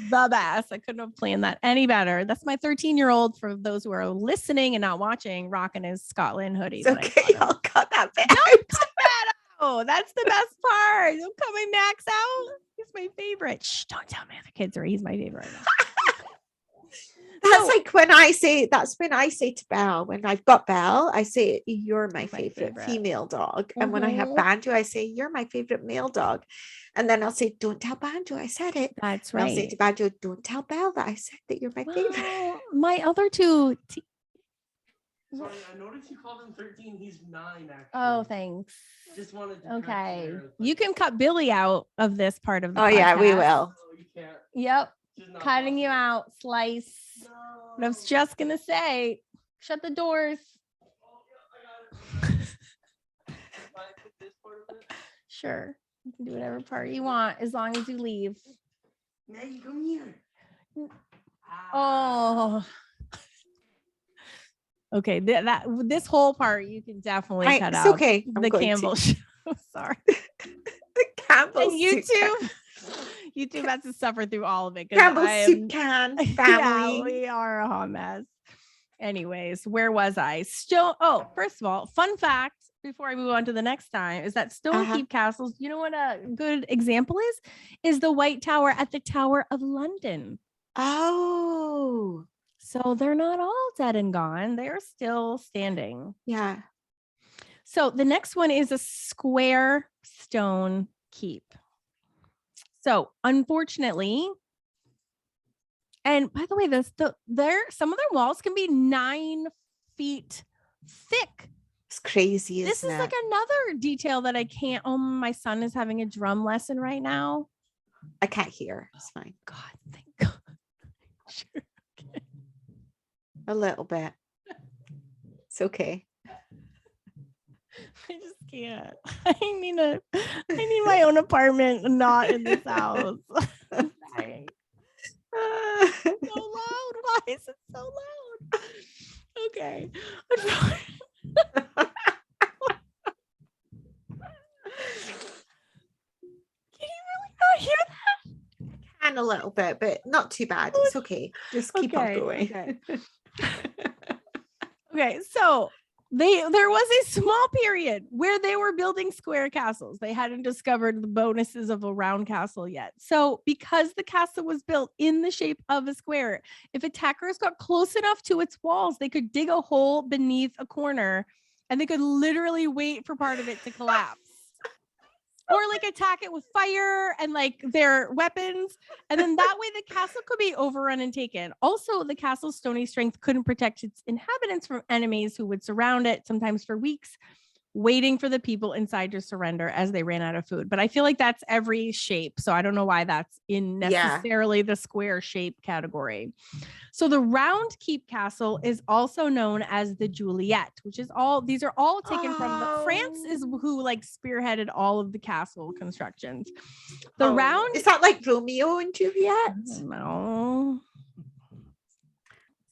the best. I couldn't have planned that any better. That's my 13-year-old, for those who are listening and not watching, rocking his Scotland hoodie. It's okay. I'll cut that bit out. Oh, that's the best part. Don't cut my Max out. He's my favorite. Shh, don't tell my other kids, or he's my favorite. That's like when I say to Belle, when I've got Belle, I say, you're my favorite female dog. And when I have Banjo, I say, you're my favorite male dog. And then I'll say, don't tell Banjo I said it. That's right. I'll say to Banjo, don't tell Belle that I said that you're my favorite. My other two. Sorry, I noticed you called him 13. He's 9, actually. Oh, thanks. Just wanted to. Okay. You can cut Billy out of this part of the podcast. Yeah, we will. Oh, you can't. Yep. Cutting you out. Slice. No. But I was just going to say, shut the doors. Sure. You can do whatever part you want as long as you leave. Maggie, come here. Oh. Okay, this whole part you can definitely cut out. Okay. The Campbell show. Sorry. The Campbell and YouTube has to suffer through all of it. Campbell soup can family. Yeah, we are a hot mess. Anyways, where was I? First of all, fun fact before I move on to the next time is that Stonekeep castles, you know what a good example is the White Tower at the Tower of London. Oh. So they're not all dead and gone. They're still standing. Yeah. So the next one is a square stone keep. So unfortunately, and by the way, some of their walls can be 9 feet thick. It's crazy. This is like another detail that I can't. Oh, my son is having a drum lesson right now. I can't hear. It's fine. God, thank God. Sure. A little bit. It's okay. I just can't. I need my own apartment, not in this house. Sorry. So loud. Why is it so loud? Okay. Can you really not hear that? I can a little bit, but not too bad. It's okay. Just keep on going. Okay. Okay, so there was a small period where they were building square castles. They hadn't discovered the bonuses of a round castle yet. So because the castle was built in the shape of a square, if attackers got close enough to its walls, they could dig a hole beneath a corner and they could literally wait for part of it to collapse. Or like attack it with fire and like their weapons. And then that way the castle could be overrun and taken. Also, the castle's stony strength couldn't protect its inhabitants from enemies who would surround it, sometimes for weeks. waiting for the people inside to surrender as they ran out of food. But I feel like that's every shape. So I don't know why that's in necessarily the square shape category. So the round keep castle is also known as the Juliet, which is these are all taken from France is who like spearheaded all of the castle constructions. The round, is that like Romeo and Juliet? No.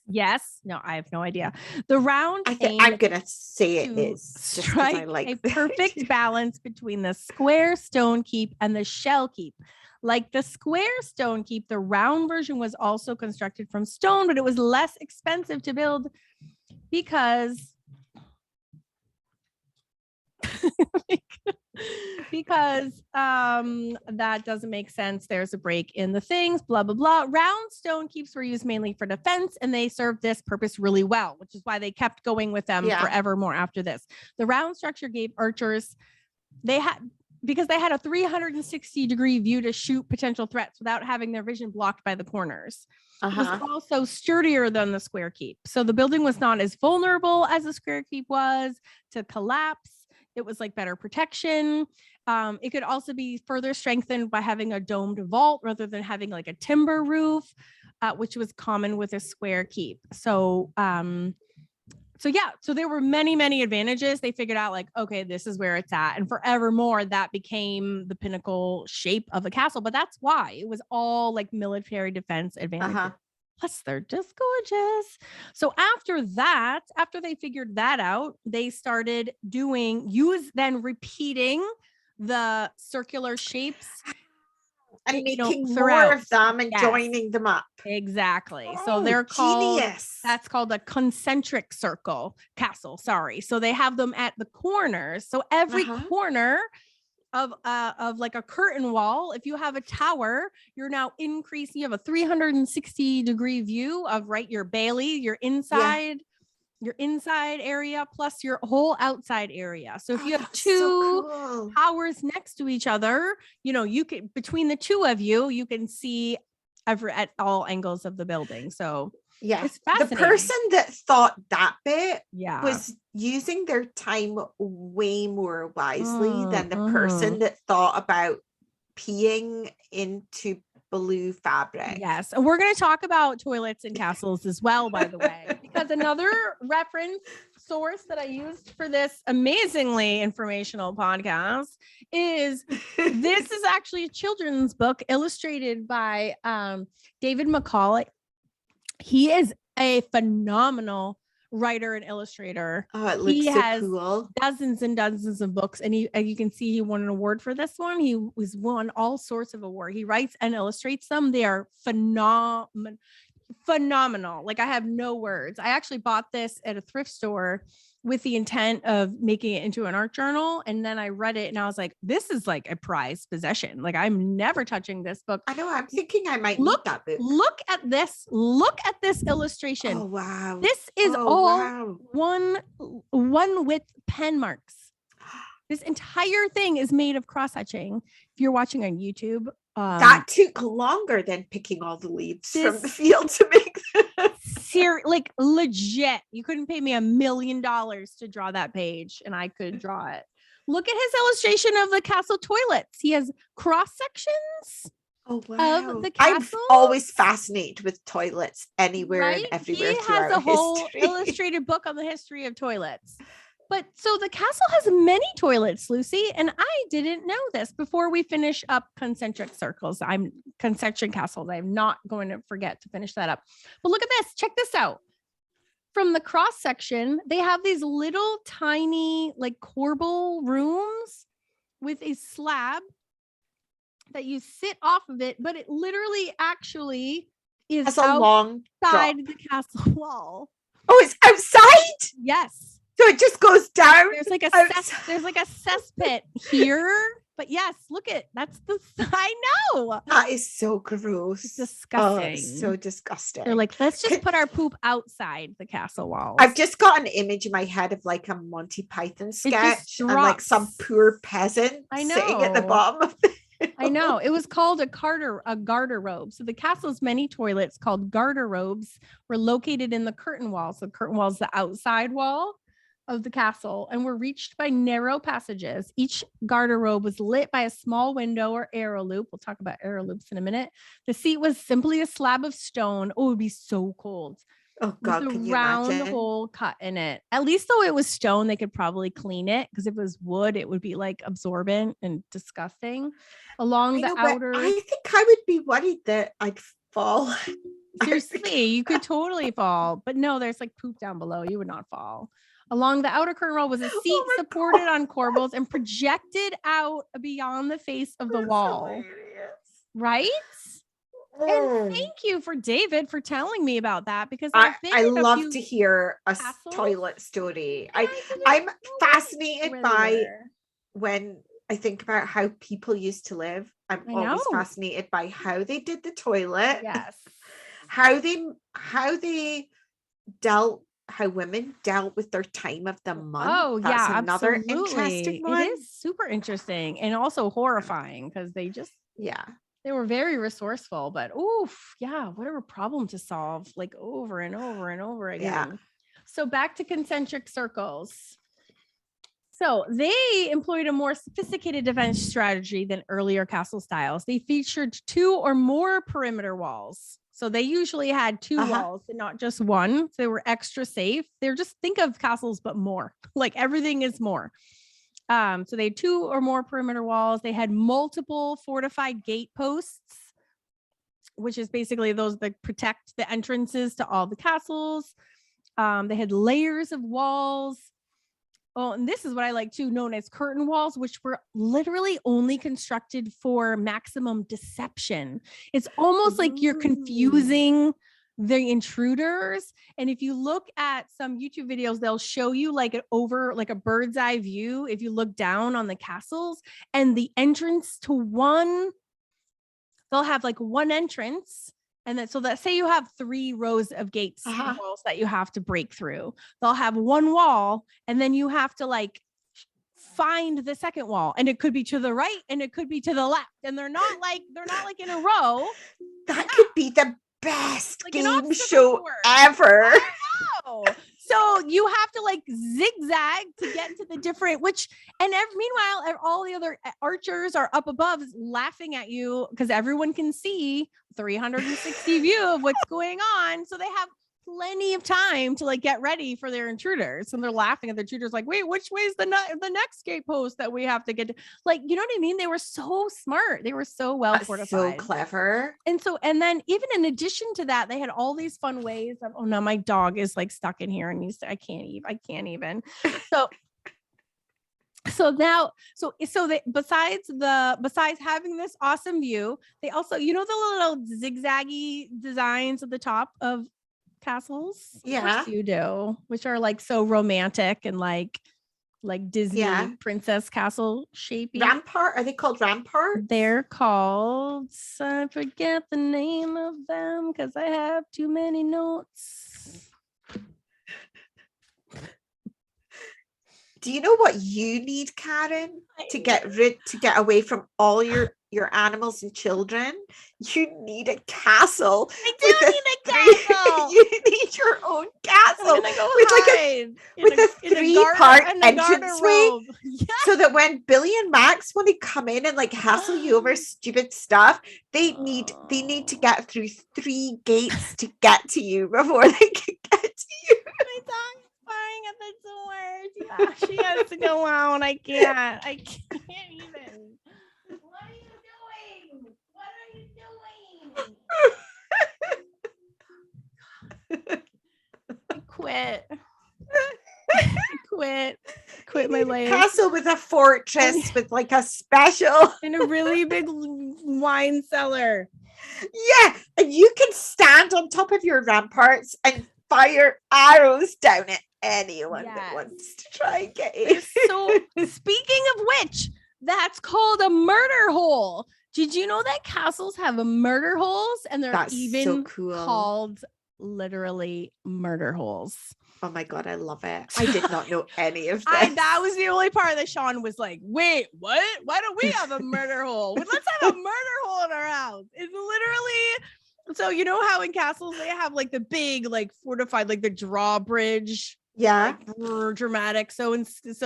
Yes. No, I have no idea. The round I'm gonna say it is strike I like a perfect balance between the square stone keep and the shell keep. Like the square stone keep, the round version was also constructed from stone, but it was less expensive to build because that doesn't make sense. There's a break in the things, blah, blah, blah. Round stone keeps were used mainly for defense, and they served this purpose really well, which is why they kept going with them forevermore after this. The round structure gave archers, because they had a 360-degree view to shoot potential threats without having their vision blocked by the corners. It was also sturdier than the square keep. So the building was not as vulnerable as the square keep was to collapse. It was like better protection. It could also be further strengthened by having a domed vault rather than having like a timber roof, which was common with a square keep. So there were many, many advantages. They figured out like, okay, this is where it's at. And forevermore, that became the pinnacle shape of a castle. But that's why it was all like military defense advantages. Plus, they're just gorgeous. So after they figured that out, they started repeating the circular shapes and making more of them and joining them up. Exactly. So they're called, genius. That's called a concentric castle. Sorry. So they have them at the corners. So every corner of like a curtain wall, if you have a tower, you're now increasing. You have a 360-degree view of your bailey, your inside area plus your whole outside area. So if you have two towers next to each other, you can, between the two of you, you can see at all angles of the building. So it's fascinating. The person that thought that bit was using their time way more wisely than the person that thought about peeing into blue fabric. Yes. And we're going to talk about toilets and castles as well, by the way, because another reference source that I used for this amazingly informational podcast is this is actually a children's book illustrated by David McCall. He is a phenomenal writer and illustrator. Oh, it looks so cool. Dozens and dozens of books, and you can see he won an award for this one. He was won all sorts of awards. He writes and illustrates them. They are phenomenal. Like, I have no words. I actually bought this at a thrift store with the intent of making it into an art journal, and then I read it and I was like, this is like a prized possession. Like, I'm never touching this book. I know. I'm thinking I might need that book. Look at this illustration. Oh wow. This is one with pen marks. This entire thing is made of cross-hatching. If you're watching on YouTube, that took longer than picking all the leaves from the field to make like legit. You couldn't pay me $1 million to draw that page, and I could draw it. Look at his illustration of the castle toilets. He has cross sections. Oh wow! Of the castle. I'm always fascinated with toilets anywhere and everywhere. He has a whole illustrated book on the history of toilets. But so the castle has many toilets, Lucy, and I didn't know this. Before we finish up concentric castles, I'm not going to forget to finish that up. But look at this. Check this out. From the cross section, they have these little tiny like corbel rooms with a slab that you sit off of it, but it literally actually is outside the castle wall. Oh, it's outside? Yes. So it just goes down. There's like a cesspit here, but yes, look at I know that is so gross. It's disgusting. Oh, it's so disgusting. They're like, let's just put our poop outside the castle walls. I've just got an image in my head of like a Monty Python sketch and like some poor peasant sitting at the bottom of it. I know. It was called a garderobe. So the castle's many toilets called garderobes were located in the curtain wall. So the curtain wall is the outside wall. of the castle and were reached by narrow passages. Each garderobe was lit by a small window or arrow loop. We'll talk about arrow loops in a minute. The seat was simply a slab of stone. Oh, it would be so cold. Oh God, with a can you round imagine? hole cut in it. At least though it was stone, they could probably clean it, because if it was wood, it would be like absorbent and disgusting. Along the outer, I think I would be worried that I'd fall. seriously, you could totally fall, but no, there's like poop down below. You would not fall. Along the outer curtain wall was a seat my supported God. on corbels and projected out beyond the face of the wall. Right? And thank you for David for telling me about that, because I love to hear a toilet story. I'm fascinated by when I think about how people used to live. I'm always fascinated by how they did the toilet. Yes. How women dealt with their time of the month. Oh, That's yeah, another absolutely. interesting one. It is super interesting and also horrifying, because they were very resourceful, but oof, yeah, what a problem to solve, like over and over and over again. Yeah. So back to concentric circles. So they employed a more sophisticated defense strategy than earlier castle styles. They featured 2 or more perimeter walls. So they usually had 2 walls and not just one. So they were extra safe. They're just, think of castles, but more. Like everything is more. So they had 2 or more perimeter walls. They had multiple fortified gate posts, which is basically those that protect the entrances to all the castles. They had layers of walls. Oh, and this is what I like too, known as curtain walls, which were literally only constructed for maximum deception. It's almost like you're confusing the intruders. And if you look at some YouTube videos, they'll show you like a bird's eye view. If you look down on the castles and the entrance to one, they'll have like one entrance. And then, so that say you have 3 rows of gates walls that you have to break through. They'll have one wall, and then you have to like find the second wall, and it could be to the right and it could be to the left, and they're not like in a row. That could be the best like game show ever. I know. So you have to like zigzag to get to the different, meanwhile, all the other archers are up above laughing at you, because everyone can see 360 view of what's going on. So they have plenty of time to like get ready for their intruders, and they're laughing at the intruders like, wait, which way is the next gate post that we have to get to? Like, you know what I mean? They were so smart. They were so well fortified. So clever. And then even in addition to that, they had all these fun ways of, oh no, my dog is like stuck in here and I can't even. So they, besides having this awesome view, they also, the little zigzaggy designs at the top of castles. Yeah, of course you do, which are like so romantic and like Disney princess castle shapey. Rampart? Are they called rampart? They're called, I forget the name of them because I have too many notes. Do you know what you need, Karen, to get away from all your animals and children? You need a castle. I do need a castle. You need your own castle with a 3-part entranceway, so that when Billy and Max want to come in and like hassle you over stupid stuff, they need to get through 3 gates to get to you before they can get to you. My dog's crying at the door. Yeah, she has to go out. I can't even. What are you doing? I quit. Quit my life. Castle with a fortress with like a special and a really big wine cellar. Yeah, and you can stand on top of your ramparts and fire arrows down at anyone that wants to try and get in. So speaking of which, that's called a murder hole. Did you know that castles have murder holes, and they're even called literally murder holes? Oh my God, I love it. I did not know any of this. That was the only part that Sean was like, wait, what? Why don't we have a murder hole? Let's have a murder hole in our house. It's literally, so you know how in castles they have like the big, like fortified, like the drawbridge Yeah. Dramatic. So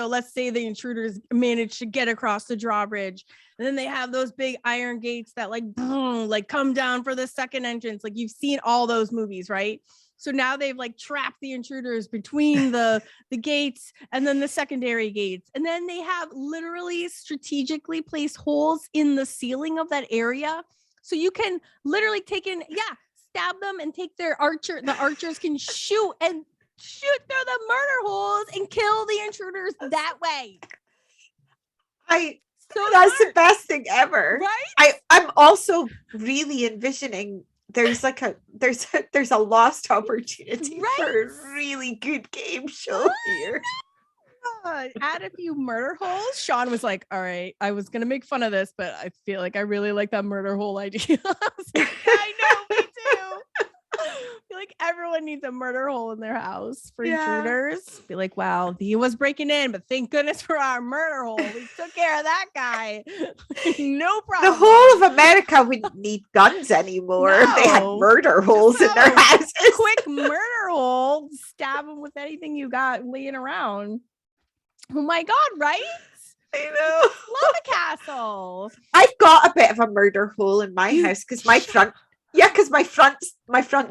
let's say the intruders manage to get across the drawbridge, and then they have those big iron gates that like boom, like come down for the second entrance. Like you've seen all those movies, right? So now they've like trapped the intruders between the gates and then the secondary gates, and then they have literally strategically placed holes in the ceiling of that area, so you can literally stab them and take the archers can shoot through the murder holes and kill the intruders that way. That's the best thing ever. Right? I'm also really envisioning there's a lost opportunity for a really good game show here. Add a few murder holes. Sean was like, all right, I was gonna make fun of this, but I feel like I really like that murder hole idea. I was like, I know, me too. I feel like everyone needs a murder hole in their house for intruders. Be like, wow, he was breaking in, but thank goodness for our murder hole. We took care of that guy. No problem. The whole of America wouldn't need guns anymore if they had murder holes in their houses. Quick murder hole. Stab them with anything you got laying around. Oh my God, right? I know. Love a castle. I've got a bit of a murder hole in my house because my front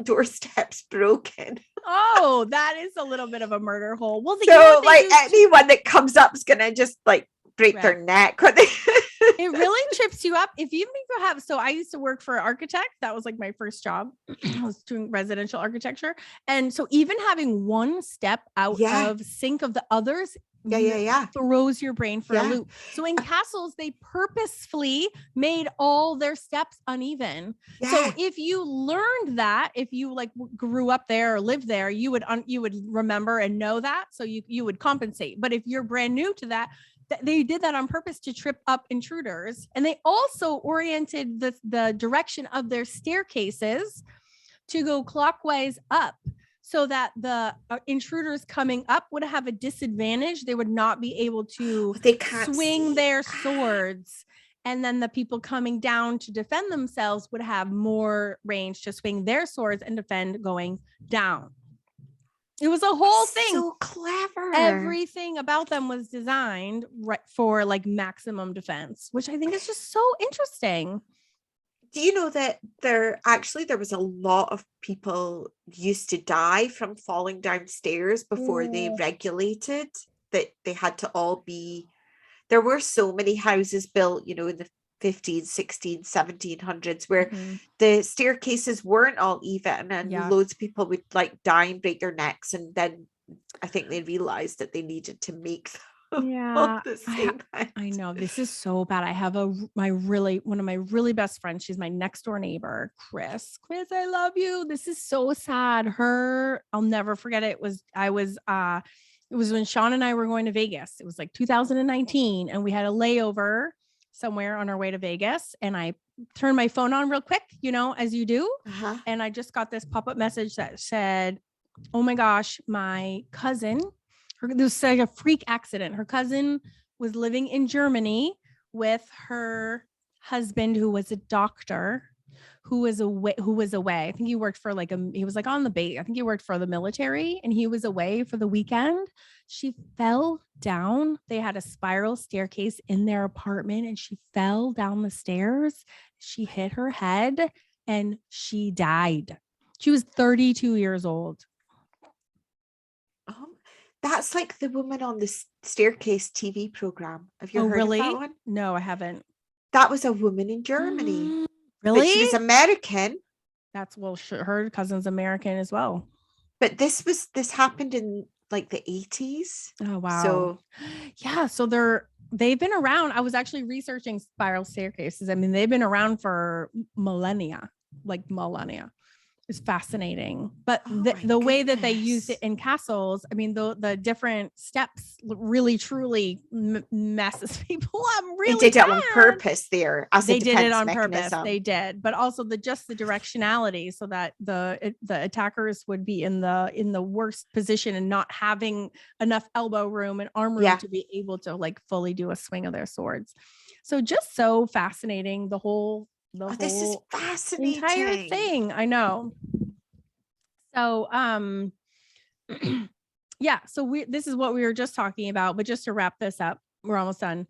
doorstep's broken. Oh, that is a little bit of a murder hole. Well, so like anyone that comes up is gonna just like break their neck. It really trips you up if you have. So I used to work for an architect. That was like my first job. I was doing residential architecture, and so even having one step out of sync of the others throws your brain for a loop. So in castles, they purposefully made all their steps uneven. So if you learned that, if you like grew up there or lived there, you would remember and know that, so you would compensate. But if you're brand new to that, they did that on purpose to trip up intruders. And they also oriented the direction of their staircases to go clockwise up, so that the intruders coming up would have a disadvantage. They would not be able to swing their swords. And then the people coming down to defend themselves would have more range to swing their swords and defend going down. It was a whole thing. So clever. Everything about them was designed for like maximum defense, which I think is just so interesting. Do you know that there was a lot of people used to die from falling downstairs before they regulated that they had to all be, there were so many houses built, in the 15, 16, 1700s where the staircases weren't all even, and loads of people would like die and break their necks, and then I think they realized that they needed to make them I know this is so bad. I have one of my really best friends. She's my next door neighbor, Chris, I love you. This is so sad. I'll never forget it. It was when Sean and I were going to Vegas. It was like 2019, and we had a layover somewhere on our way to Vegas, and I turned my phone on real quick, as you do. And I just got this pop-up message that said, oh my gosh, my cousin, there was like a freak accident. Her cousin was living in Germany with her husband, who was a doctor, who was away. I think he worked for he was like on the base. I think he worked for the military, and he was away for the weekend. She fell down. They had a spiral staircase in their apartment, and she fell down the stairs. She hit her head and she died. She was 32 years old. That's like the woman on the Staircase TV program. Have you heard of that one? No, I haven't. That was a woman in Germany. Really? But she was American. Her cousin's American as well. But this happened in like the 80s. Oh wow. So yeah, so they've been around. I was actually researching spiral staircases. I mean, they've been around for millennia. It's fascinating, but the way that they used it in castles, I mean, the different steps really truly messes people up. Really, they did it on purpose there. They did it on purpose. They did, but also the directionality, so that the attackers would be in the worst position and not having enough elbow room and arm room to be able to like fully do a swing of their swords. So just so fascinating. This is fascinating. Entire thing. I know. So yeah, so this is what we were just talking about, but just to wrap this up, we're almost done.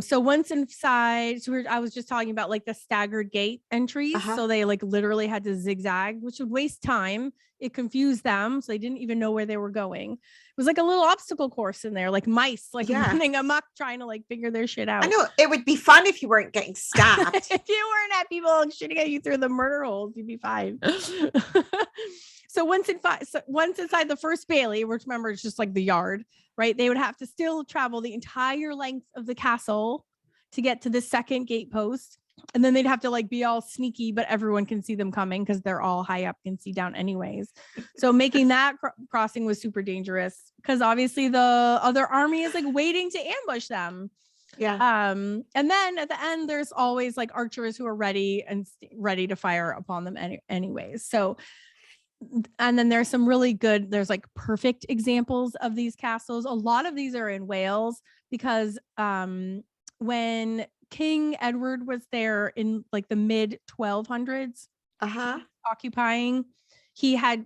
So once inside, I was just talking about like the staggered gate entries. Uh-huh. So they like literally had to zigzag, which would waste time. It confused them. So they didn't even know where they were going. It was like a little obstacle course in there, like mice, like running amok, trying to like figure their shit out. I know it would be fun if you weren't getting stabbed. If you weren't at people shooting at you through the murder holes, you'd be fine. So once inside the first bailey, which remember it's just like the yard, right? They would have to still travel the entire length of the castle to get to the second gate post. And then they'd have to like be all sneaky, but everyone can see them coming because they're all high up, can see down anyways. So making that crossing was super dangerous because obviously the other army is like waiting to ambush them. Yeah. And then at the end, there's always like archers who are ready to fire upon them anyways. So, and then there's some really good, there's like perfect examples of these castles. A lot of these are in Wales because when King Edward was there in like the mid 1200s, occupying,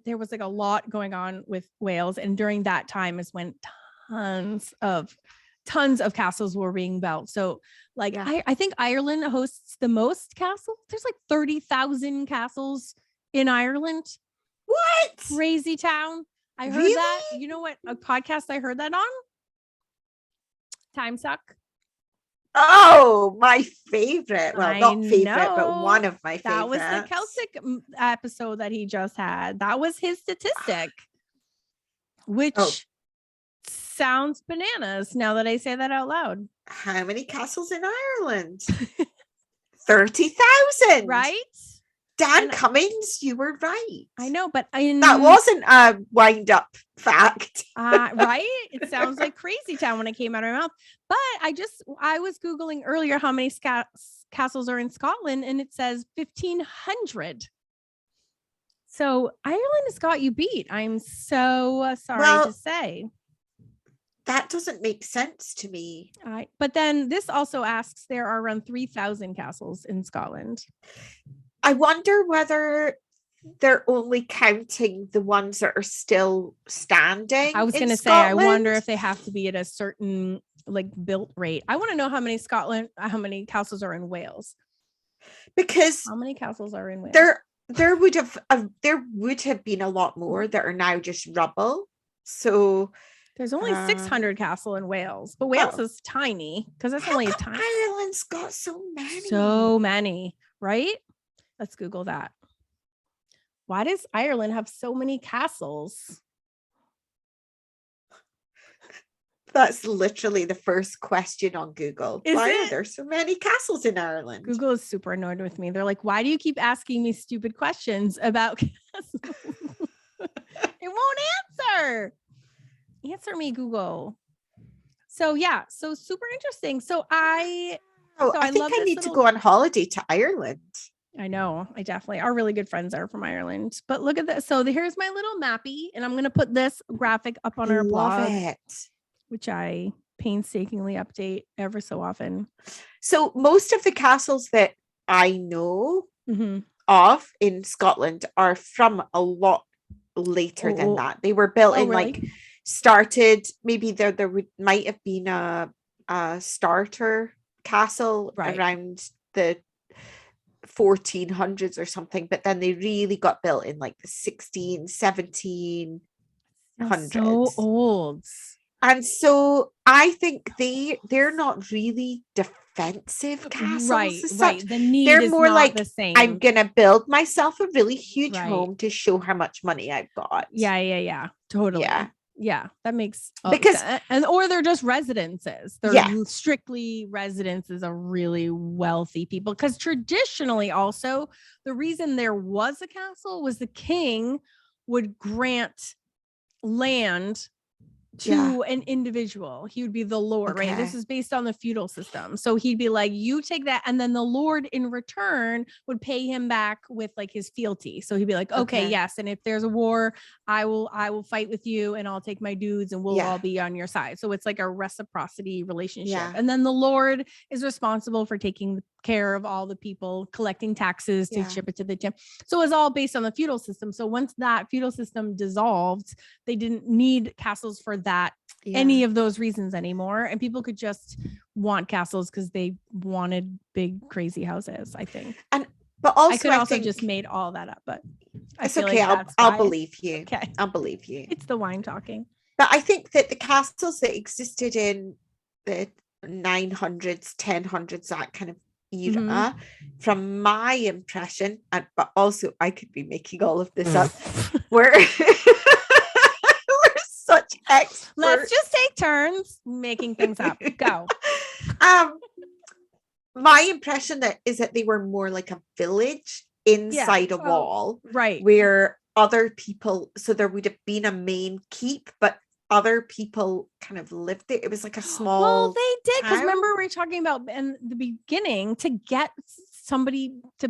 there was like a lot going on with Wales. And during that time is when tons of castles were being built. So like, I think Ireland hosts the most castles. There's like 30,000 castles in Ireland. What? Crazy town. I heard that. You know what? A podcast I heard that on? Time Suck. Oh, my favorite. Well, not favorite, but one of my favorites. That was the Celtic episode that he just had. That was his statistic, which sounds bananas now that I say that out loud. How many castles in Ireland? 30,000. Right? Dan Cummings, you were right. I know, but that wasn't a wind up fact. Right? It sounds like crazy town when it came out of my mouth. But I was Googling earlier how many castles are in Scotland, and it says 1,500. So Ireland has got you beat. I'm so sorry to say. That doesn't make sense to me. But then this also asks, there are around 3,000 castles in Scotland. I wonder whether they're only counting the ones that are still standing. I was going to say, I wonder if they have to be at a certain like built rate. I want to know how many castles are in Wales. Because how many castles are in Wales? There would have been a lot more that are now just rubble. So there's only 600 castle in Wales, but Wales is tiny because that's only a tiny. Ireland's got so many, right? Let's Google that. Why does Ireland have so many castles? That's literally the first question on Google. Why are there so many castles in Ireland? Google is super annoyed with me. They're like, why do you keep asking me stupid questions about castles? It won't answer. Answer me, Google. So yeah, so super interesting. So I think I need to go on holiday to Ireland. I know. Our really good friends are from Ireland. But look at this. So here's my little mappy, and I'm going to put this graphic up on our blog, which I painstakingly update ever so often. So most of the castles that I know of in Scotland are from a lot later than that. They were built in really? Maybe there might have been a starter castle around the 1400s or something, but then they really got built in like the 1700s. So old. And so I think they're not really defensive castles. Right. The need they're is more not like the same. I'm gonna build myself a really huge home to show how much money I've got. Yeah. Totally. Yeah, that makes because or they're just residences. They're strictly residences of really wealthy people. Because traditionally, also the reason there was a castle was the king would grant land to an individual. He would be the lord, right? This is based on the feudal system. So he'd be like, you take that, and then the lord in return would pay him back with like his fealty. So he'd be like, okay, yes, and if there's a war, I will fight with you, and I'll take my dudes, and we'll all be on your side. So it's like a reciprocity relationship. And then the lord is responsible for taking care of all the people, collecting taxes to Yeah. ship it to the town. So it was all based on the feudal system. So once that feudal system dissolved, they didn't need castles for that, any of those reasons anymore. And people could just want castles because they wanted big, crazy houses, I think. But also, I could also think just made all that up, but I it's feel okay. like that's I'll why. believe you. Okay. I'll believe you. It's the wine talking. But I think that the castles that existed in the 900s, 1000s, that kind of era, from my impression, but also I could be making all of this up, were such experts. Let's just take turns making things up. Go. My impression is that they were more like a village inside a wall, right? Where other people, so there would have been a main keep, but other people kind of lived there. It was like a small. Well, they did, because town. remember we were talking about in the beginning to get somebody to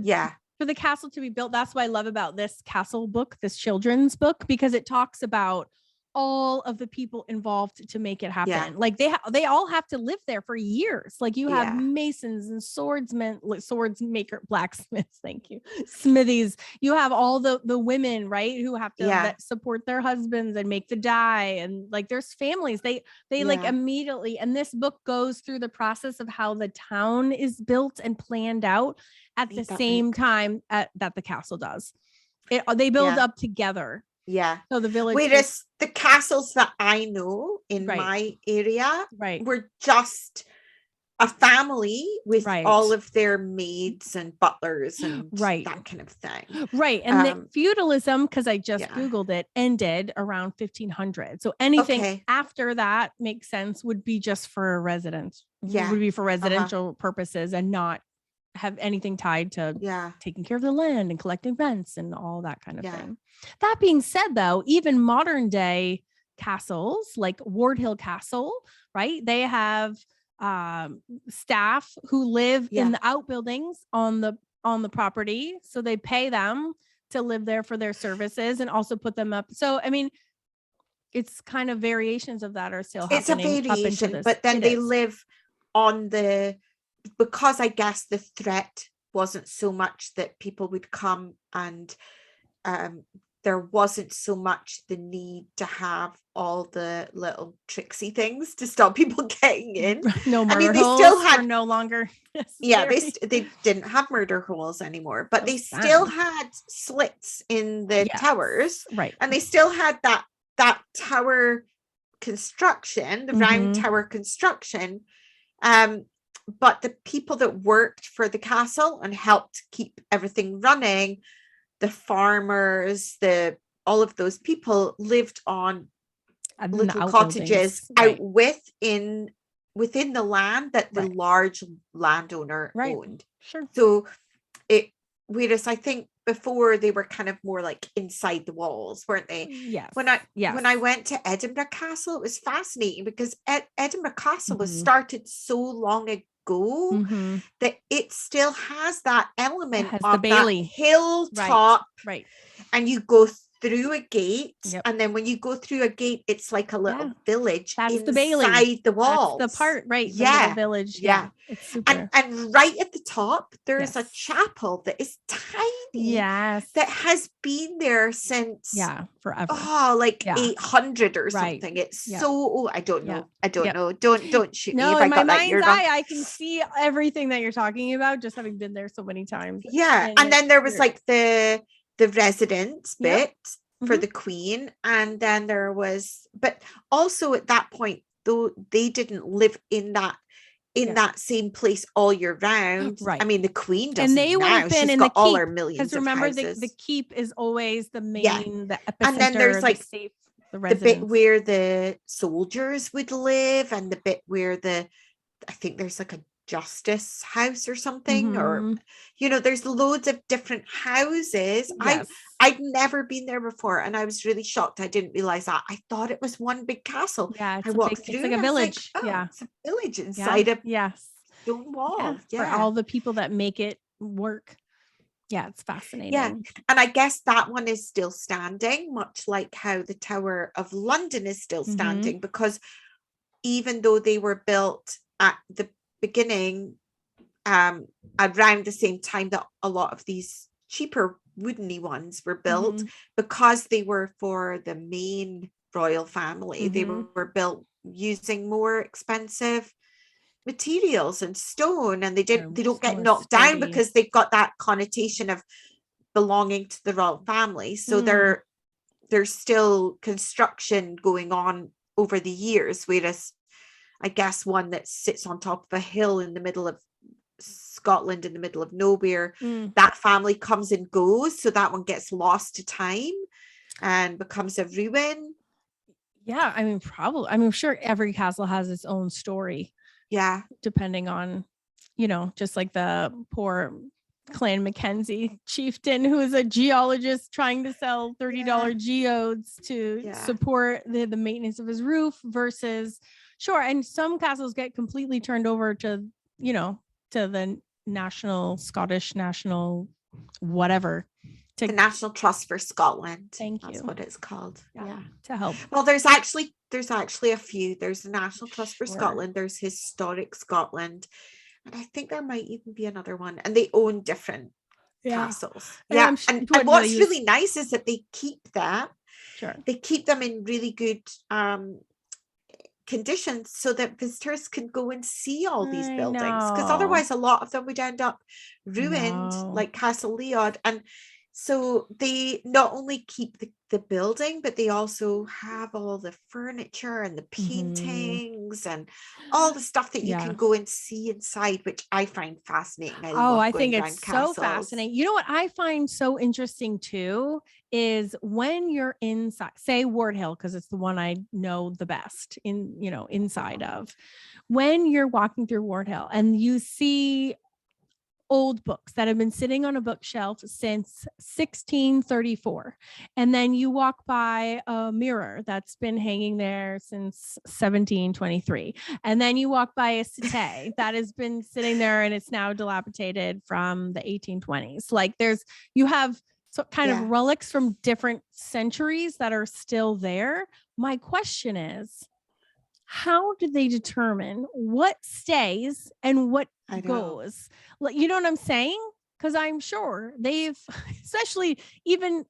for the castle to be built. That's what I love about this castle book, this children's book, because it talks about all of the people involved to make it happen. Yeah. Like they all have to live there for years. Like you have masons and swordsmen, swordsmaker, blacksmiths, thank you, smithies. You have all the women, right, who have to support their husbands and make the dye, and like there's families. They like immediately, and this book goes through the process of how the town is built and planned out at the same time that the castle does. They build up together. Yeah. So the village. Whereas the castles that I know in my area were just a family with all of their maids and butlers and that kind of thing. Right. And the feudalism, because I just Googled it, ended around 1500. So anything after that makes sense, would be just for a residence. Yeah. Would be for residential purposes and not have anything tied to taking care of the land and collecting rents and all that kind of thing. That being said, though, even modern day castles like Ward Hill Castle, right? They have staff who live in the outbuildings on the property. So they pay them to live there for their services and also put them up. So, I mean, it's kind of variations of that are still happening. It's a variation, but then they live on because I guess the threat wasn't so much that people would come and there wasn't so much the need to have all the little tricksy things to stop people getting in. No murder I mean, they holes still had no longer. they didn't have murder holes anymore, but they still had slits in the towers, right? And they still had that tower construction, the round tower construction. But the people that worked for the castle and helped keep everything running, the farmers, all of those people lived on little cottages out within the land that the large landowner owned. Sure. So whereas I think before they were kind of more like inside the walls, weren't they? Yes. When I went to Edinburgh Castle, it was fascinating because Edinburgh Castle was started so long ago that it still has that element of the Bailey hilltop, right? And you go through a gate, and then when you go through a gate, it's like a little village. That's the Bailey inside the walls. That's the part, right? The little village. Yeah, it's super. And right at the top, there is a chapel that is tiny. Yes, that has been there since forever. Oh, like 800 or something. It's so I don't know. I don't know. Don't shoot me. No, in my mind's eye, I can see everything that you're talking about, just having been there so many times. Yeah, and then there was like the residence bit for the Queen, and then there was, but also at that point, though, they didn't live in that same place all year round. Right. I mean, the Queen doesn't, and they would have been in the all keep, our millions. Because remember, the keep is always the main, the epicenter. And then there's like the bit where the soldiers would live, and the bit where I think there's like a justice house or something, or there's loads of different houses. I'd never been there before, and I was really shocked. I didn't realize that. I thought it was one big castle. Yeah, I walked through, it's like a village. It's a village inside a stone wall. For all the people that make it work. Yeah, it's fascinating. Yeah, and I guess that one is still standing, much like how the Tower of London is still standing, because even though they were built at the beginning around the same time that a lot of these cheaper woodeny ones were built, Mhm. because they were for the main royal family. They Mhm. were built using more expensive materials and stone, and they don't get More knocked down sturdy. because they've got that connotation of belonging to the royal family. So there's still construction going on over the years, whereas I guess one that sits on top of a hill in the middle of Scotland, in the middle of nowhere, that family comes and goes, so that one gets lost to time and becomes a ruin. Yeah, I mean, probably. I mean, I'm sure every castle has its own story. Yeah, depending on, just like the poor Clan Mackenzie chieftain who is a geologist trying to sell $30 geodes to support the maintenance of his roof versus and some castles get completely turned over to the Scottish national whatever, the National Trust for Scotland. Thank That's you. what it's called. Yeah. To help. Well, there's actually a few. There's the National Trust for Scotland. There's Historic Scotland. And I think there might even be another one. And they own different castles. Yeah. And what's really nice is that they keep that. Sure. They keep them in really good conditions so that visitors can go and see all these buildings. Because otherwise a lot of them would end up ruined, like Castle Leod. And so they not only keep the building, but they also have all the furniture and the paintings and all the stuff that you can go and see inside, which I find fascinating. I think it's so fascinating. You know what I find so interesting too is when you're inside, say Ward Hill, because it's the one I know the best inside of. When you're walking through Ward Hill and you see old books that have been sitting on a bookshelf since 1634. And then you walk by a mirror that's been hanging there since 1723. And then you walk by a settee that has been sitting there and it's now dilapidated from the 1820s. Like you have kind of relics from different centuries that are still there. My question is, how do they determine what stays and what goes? Like, you know what I'm saying? Because I'm sure they've, especially even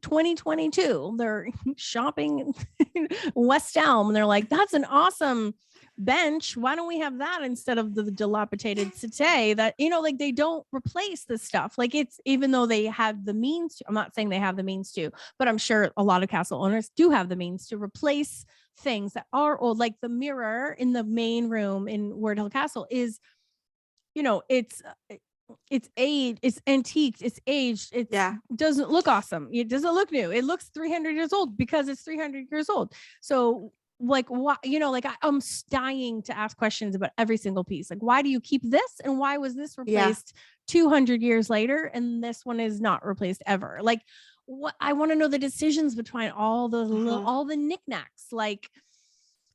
2022, they're shopping in West Elm. And they're like, that's an awesome bench. Why don't we have that instead of the dilapidated settee that, like they don't replace this stuff. Like it's, even though they have the means to, I'm not saying they have the means to, but I'm sure a lot of castle owners do have the means to replace things that are old. Like the mirror in the main room in Ward Hill Castle is, it's aged, it's antiques, it's aged, it doesn't look awesome, it doesn't look new, it looks 300 years old because it's 300 years old. So like, why, I'm dying to ask questions about every single piece. Like, why do you keep this and why was this replaced 200 years later and this one is not replaced ever? Like, what I want to know the decisions between all the all the knickknacks. Like,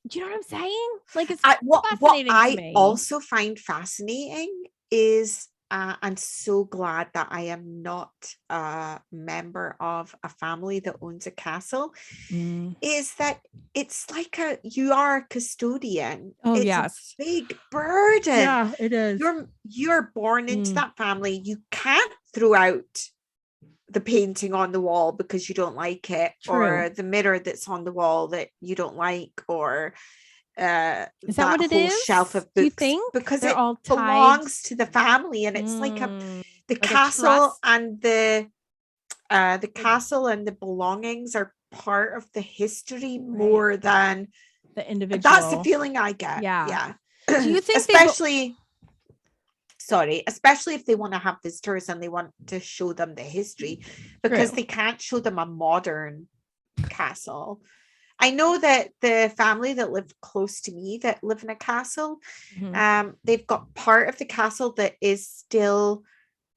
do you know what I'm saying? Like, it's fascinating what to me. I also find fascinating is I'm so glad that I am not a member of a family that owns a castle, is that it's like you are a custodian. It's a big burden. Yeah, it is. You're born into that family. You can't throw out the painting on the wall because you don't like it. True. Or the mirror that's on the wall that you don't like, or is that what it whole is? shelf of books. Do you think? Because they're it all belongs to the family, and it's like the like castle and the castle and the belongings are part of the history more than the individual. That's the feeling I get. Yeah. Do you think especially if they want to have visitors and they want to show them the history, because they can't show them a modern castle. I know that the family that live close to me that live in a castle, they've got part of the castle that is still,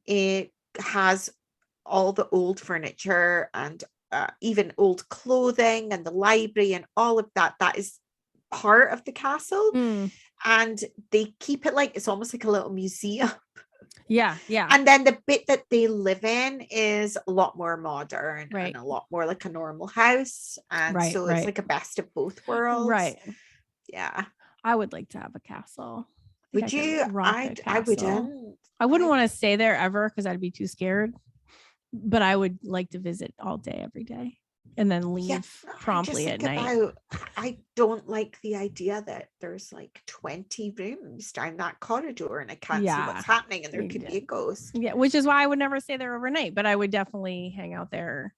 it has all the old furniture and even old clothing and the library and all of that. That is part of the castle. And they keep it like, it's almost like a little museum. Yeah. And then the bit that they live in is a lot more modern and a lot more like a normal house. And so it's like a best of both worlds. Right. Yeah. I would like to have a castle. think Would I could you? rock a I castle. wouldn't. I wouldn't want to stay there ever because I'd be too scared. But I would like to visit all day, every day, and then leave Yeah, promptly I at just night. think about, I don't like the idea that there's like 20 rooms down that corridor and I can't see what's happening and there could be a ghost. Yeah, which is why I would never stay there overnight, but I would definitely hang out there.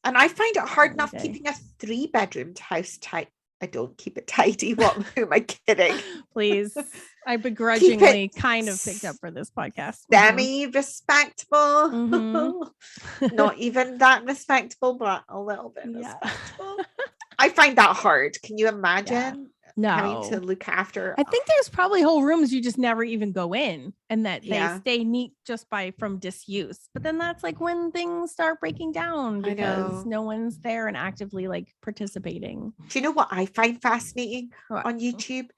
And I find it hard every enough day. keeping a 3-bedroom house tight. I don't keep it tidy. What? Who am I kidding? Please. I begrudgingly kind of picked up for this podcast. Semi-respectable. Mhm. Not even that respectable, but a little bit Yeah. respectable. I find that hard. Can you imagine having to No. look after? I think there's probably whole rooms you just never even go in and that they Yeah. stay neat just from disuse. But then that's like when things start breaking down I because know. no one's there and actively like participating. Do you know what I find fascinating What? on YouTube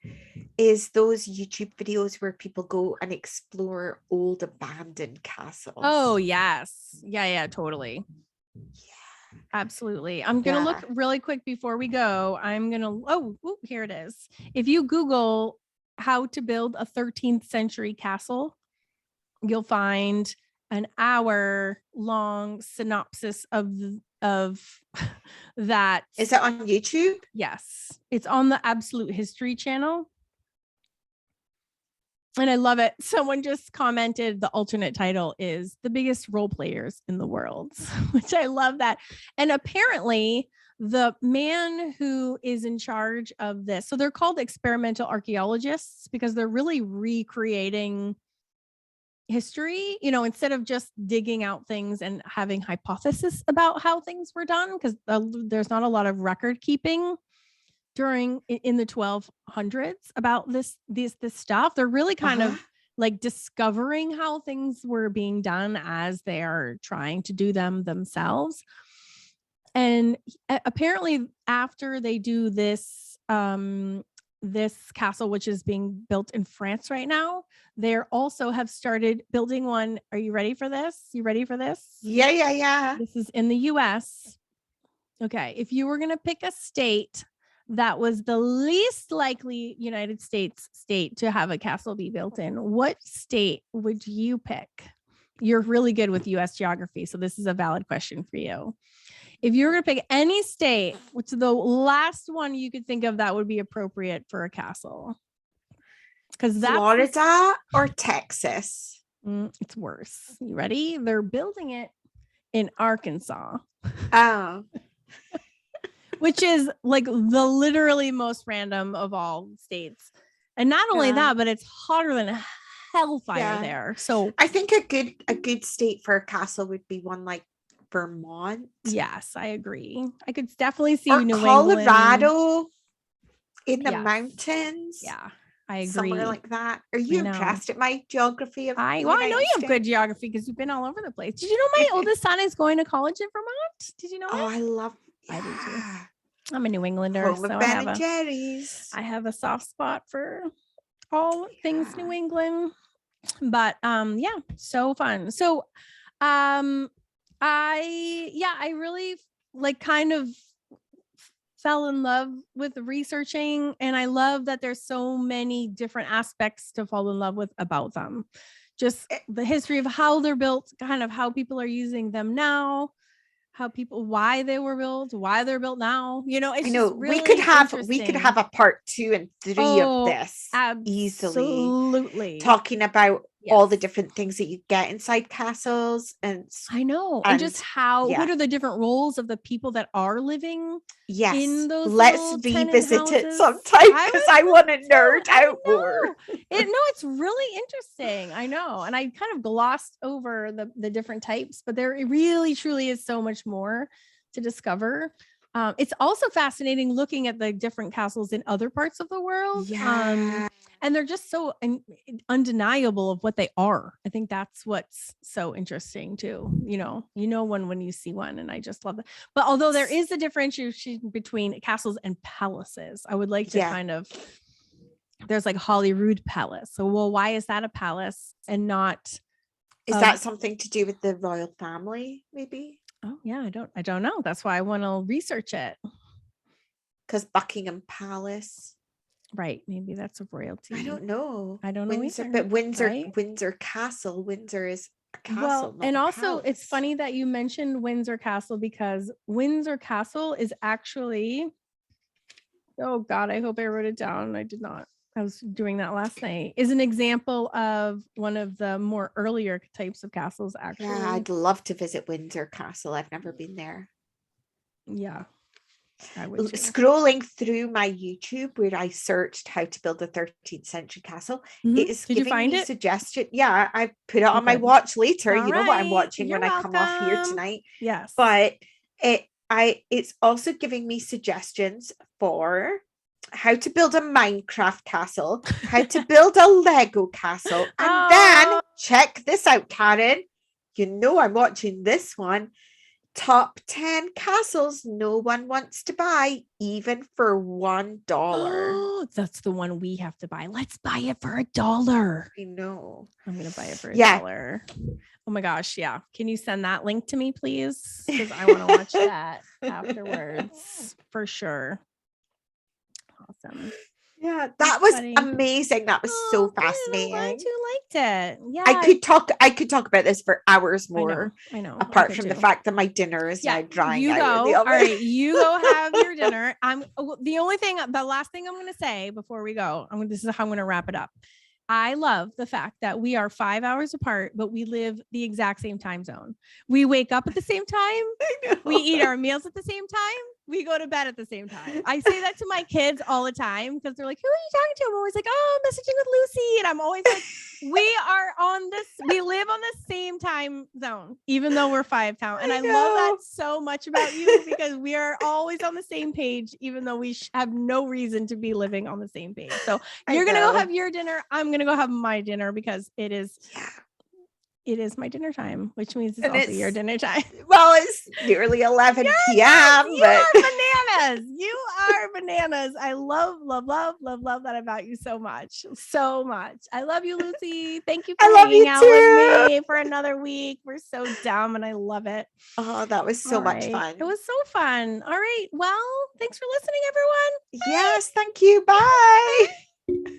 is those YouTube videos where people go and explore old abandoned castles. Oh, yes. Yeah, totally. Absolutely. I'm going to look really quick before we go. I'm going to, here it is. If you Google how to build a 13th century castle, you'll find an hour-long synopsis of that. Is it on YouTube? Yes. It's on the Absolute History channel. And I love it. Someone just commented the alternate title is The Biggest Role Players in the World, which I love that. And apparently the man who is in charge of this, so they're called experimental archaeologists because they're really recreating history, instead of just digging out things and having hypothesis about how things were done, because there's not a lot of record keeping in the 1200s about this stuff. They're really kind of like discovering how things were being done as they are trying to do them themselves. And apparently after they do this castle, which is being built in France right now, they also have started building one. Are you ready for this? You ready for this? Yeah. This is in the US. Okay. If you were going to pick a state that was the least likely United States state to have a castle be built in, what state would you pick? You're really good with US geography, so this is a valid question for you. If you were going to pick any state, what's the last one you could think of that would be appropriate for a castle? Because that's Florida or Texas? It's worse. You ready? They're building it in Arkansas. Oh. Which is like the literally most random of all states. And not only that, but it's hotter than hellfire there. So I think a good state for a castle would be one like Vermont. Yes, I agree. I could definitely see or New Colorado England. in the mountains. Yeah, I agree. Somewhere like that. Are you impressed at my geography of I know you have good geography because you've been all over the place. Did you know my oldest son is going to college in Vermont? Did you know that? I love I do too. I'm a New Englander, Home so of Ben and Jerry's. I have a soft spot for all things New England. But so fun. So I really like kind of fell in love with researching, and I love that there's so many different aspects to fall in love with about them. Just the history of how they're built, kind of how people are using them now, why they were built, why they're built now. It's just really we could have a part 2 and 3 of this easily, talking about all the different things that you get inside castles. And I know, and just what are the different roles of the people that are living in those. Let's revisit it sometime because I want to nerd out more. It's really interesting. I know, and I kind of glossed over the different types, but there really truly is so much more to discover. It's also fascinating looking at the different castles in other parts of the world. And they're just so undeniable of what they are. I think that's what's so interesting too. When you see one, and I just love that. But although there is a differentiation between castles and palaces, I would like to kind of, there's like Holyrood Palace. So, why is that a palace and not? Is that something to do with the royal family? Maybe. Oh yeah, I don't know. That's why I want to research it. Because Buckingham Palace. Right. Maybe that's a royalty. I don't know. I don't know Windsor, either, but Windsor, right? Windsor Castle. Windsor is a castle, Well, not and a also it's palace. funny that you mentioned Windsor Castle because Windsor Castle is actually, oh God, I hope I wrote it down. I did not. I was doing that last night. Is an example of one of the more earlier types of castles, actually. Yeah, I'd love to visit Windsor Castle. I've never been there. Yeah, I would too. Scrolling through my YouTube where I searched how to build a 13th century castle, it is Did you giving find me it? suggestion. Yeah, I put it on my Good. watch later. All You know what I'm right. watching You're when I come off here welcome. tonight. Yes. But it's also giving me suggestions for how to build a Minecraft castle, how to build a Lego castle, and then check this out, Karen. You know I'm watching this one. Top 10 castles no one wants to buy, even for $1. Oh, that's the one we have to buy. Let's buy it for $1. I know. I'm gonna buy it for Yeah. $1. Oh my gosh, yeah. Can you send that link to me, please? Because I want to watch that afterwards for sure. Awesome. Yeah, that That's was funny. amazing. That was so Oh, good. I'm fascinating. glad you liked it. Yeah. I could talk about this for hours more. I know. Apart from the fact that my dinner is now drying you out go. in the oven. All right, you go have your dinner. The last thing I'm going to say before we go, this is how I'm going to wrap it up. I love the fact that we are 5 hours apart, but we live the exact same time zone. We wake up at the same time. We eat our meals at the same time. We go to bed at the same time. I say that to my kids all the time because they're like, who are you talking to? I'm always like, oh, I'm messaging with Lucy. And I'm always like, we live on the same time zone, even though we're 5 towns. And I love that so much about you because we are always on the same page, even though we have no reason to be living on the same page. So you're going to go have your dinner. I'm going to go have my dinner because it is my dinner time, which means it's also your dinner time. Well, it's nearly 11 p.m. You are bananas. You are bananas. I love that about you so much. So much. I love you, Lucy. Thank you for hanging out with me for another week. We're so dumb and I love it. Oh, that was so much fun. It was so fun. All right. Well, thanks for listening, everyone. Yes, thank you. Bye.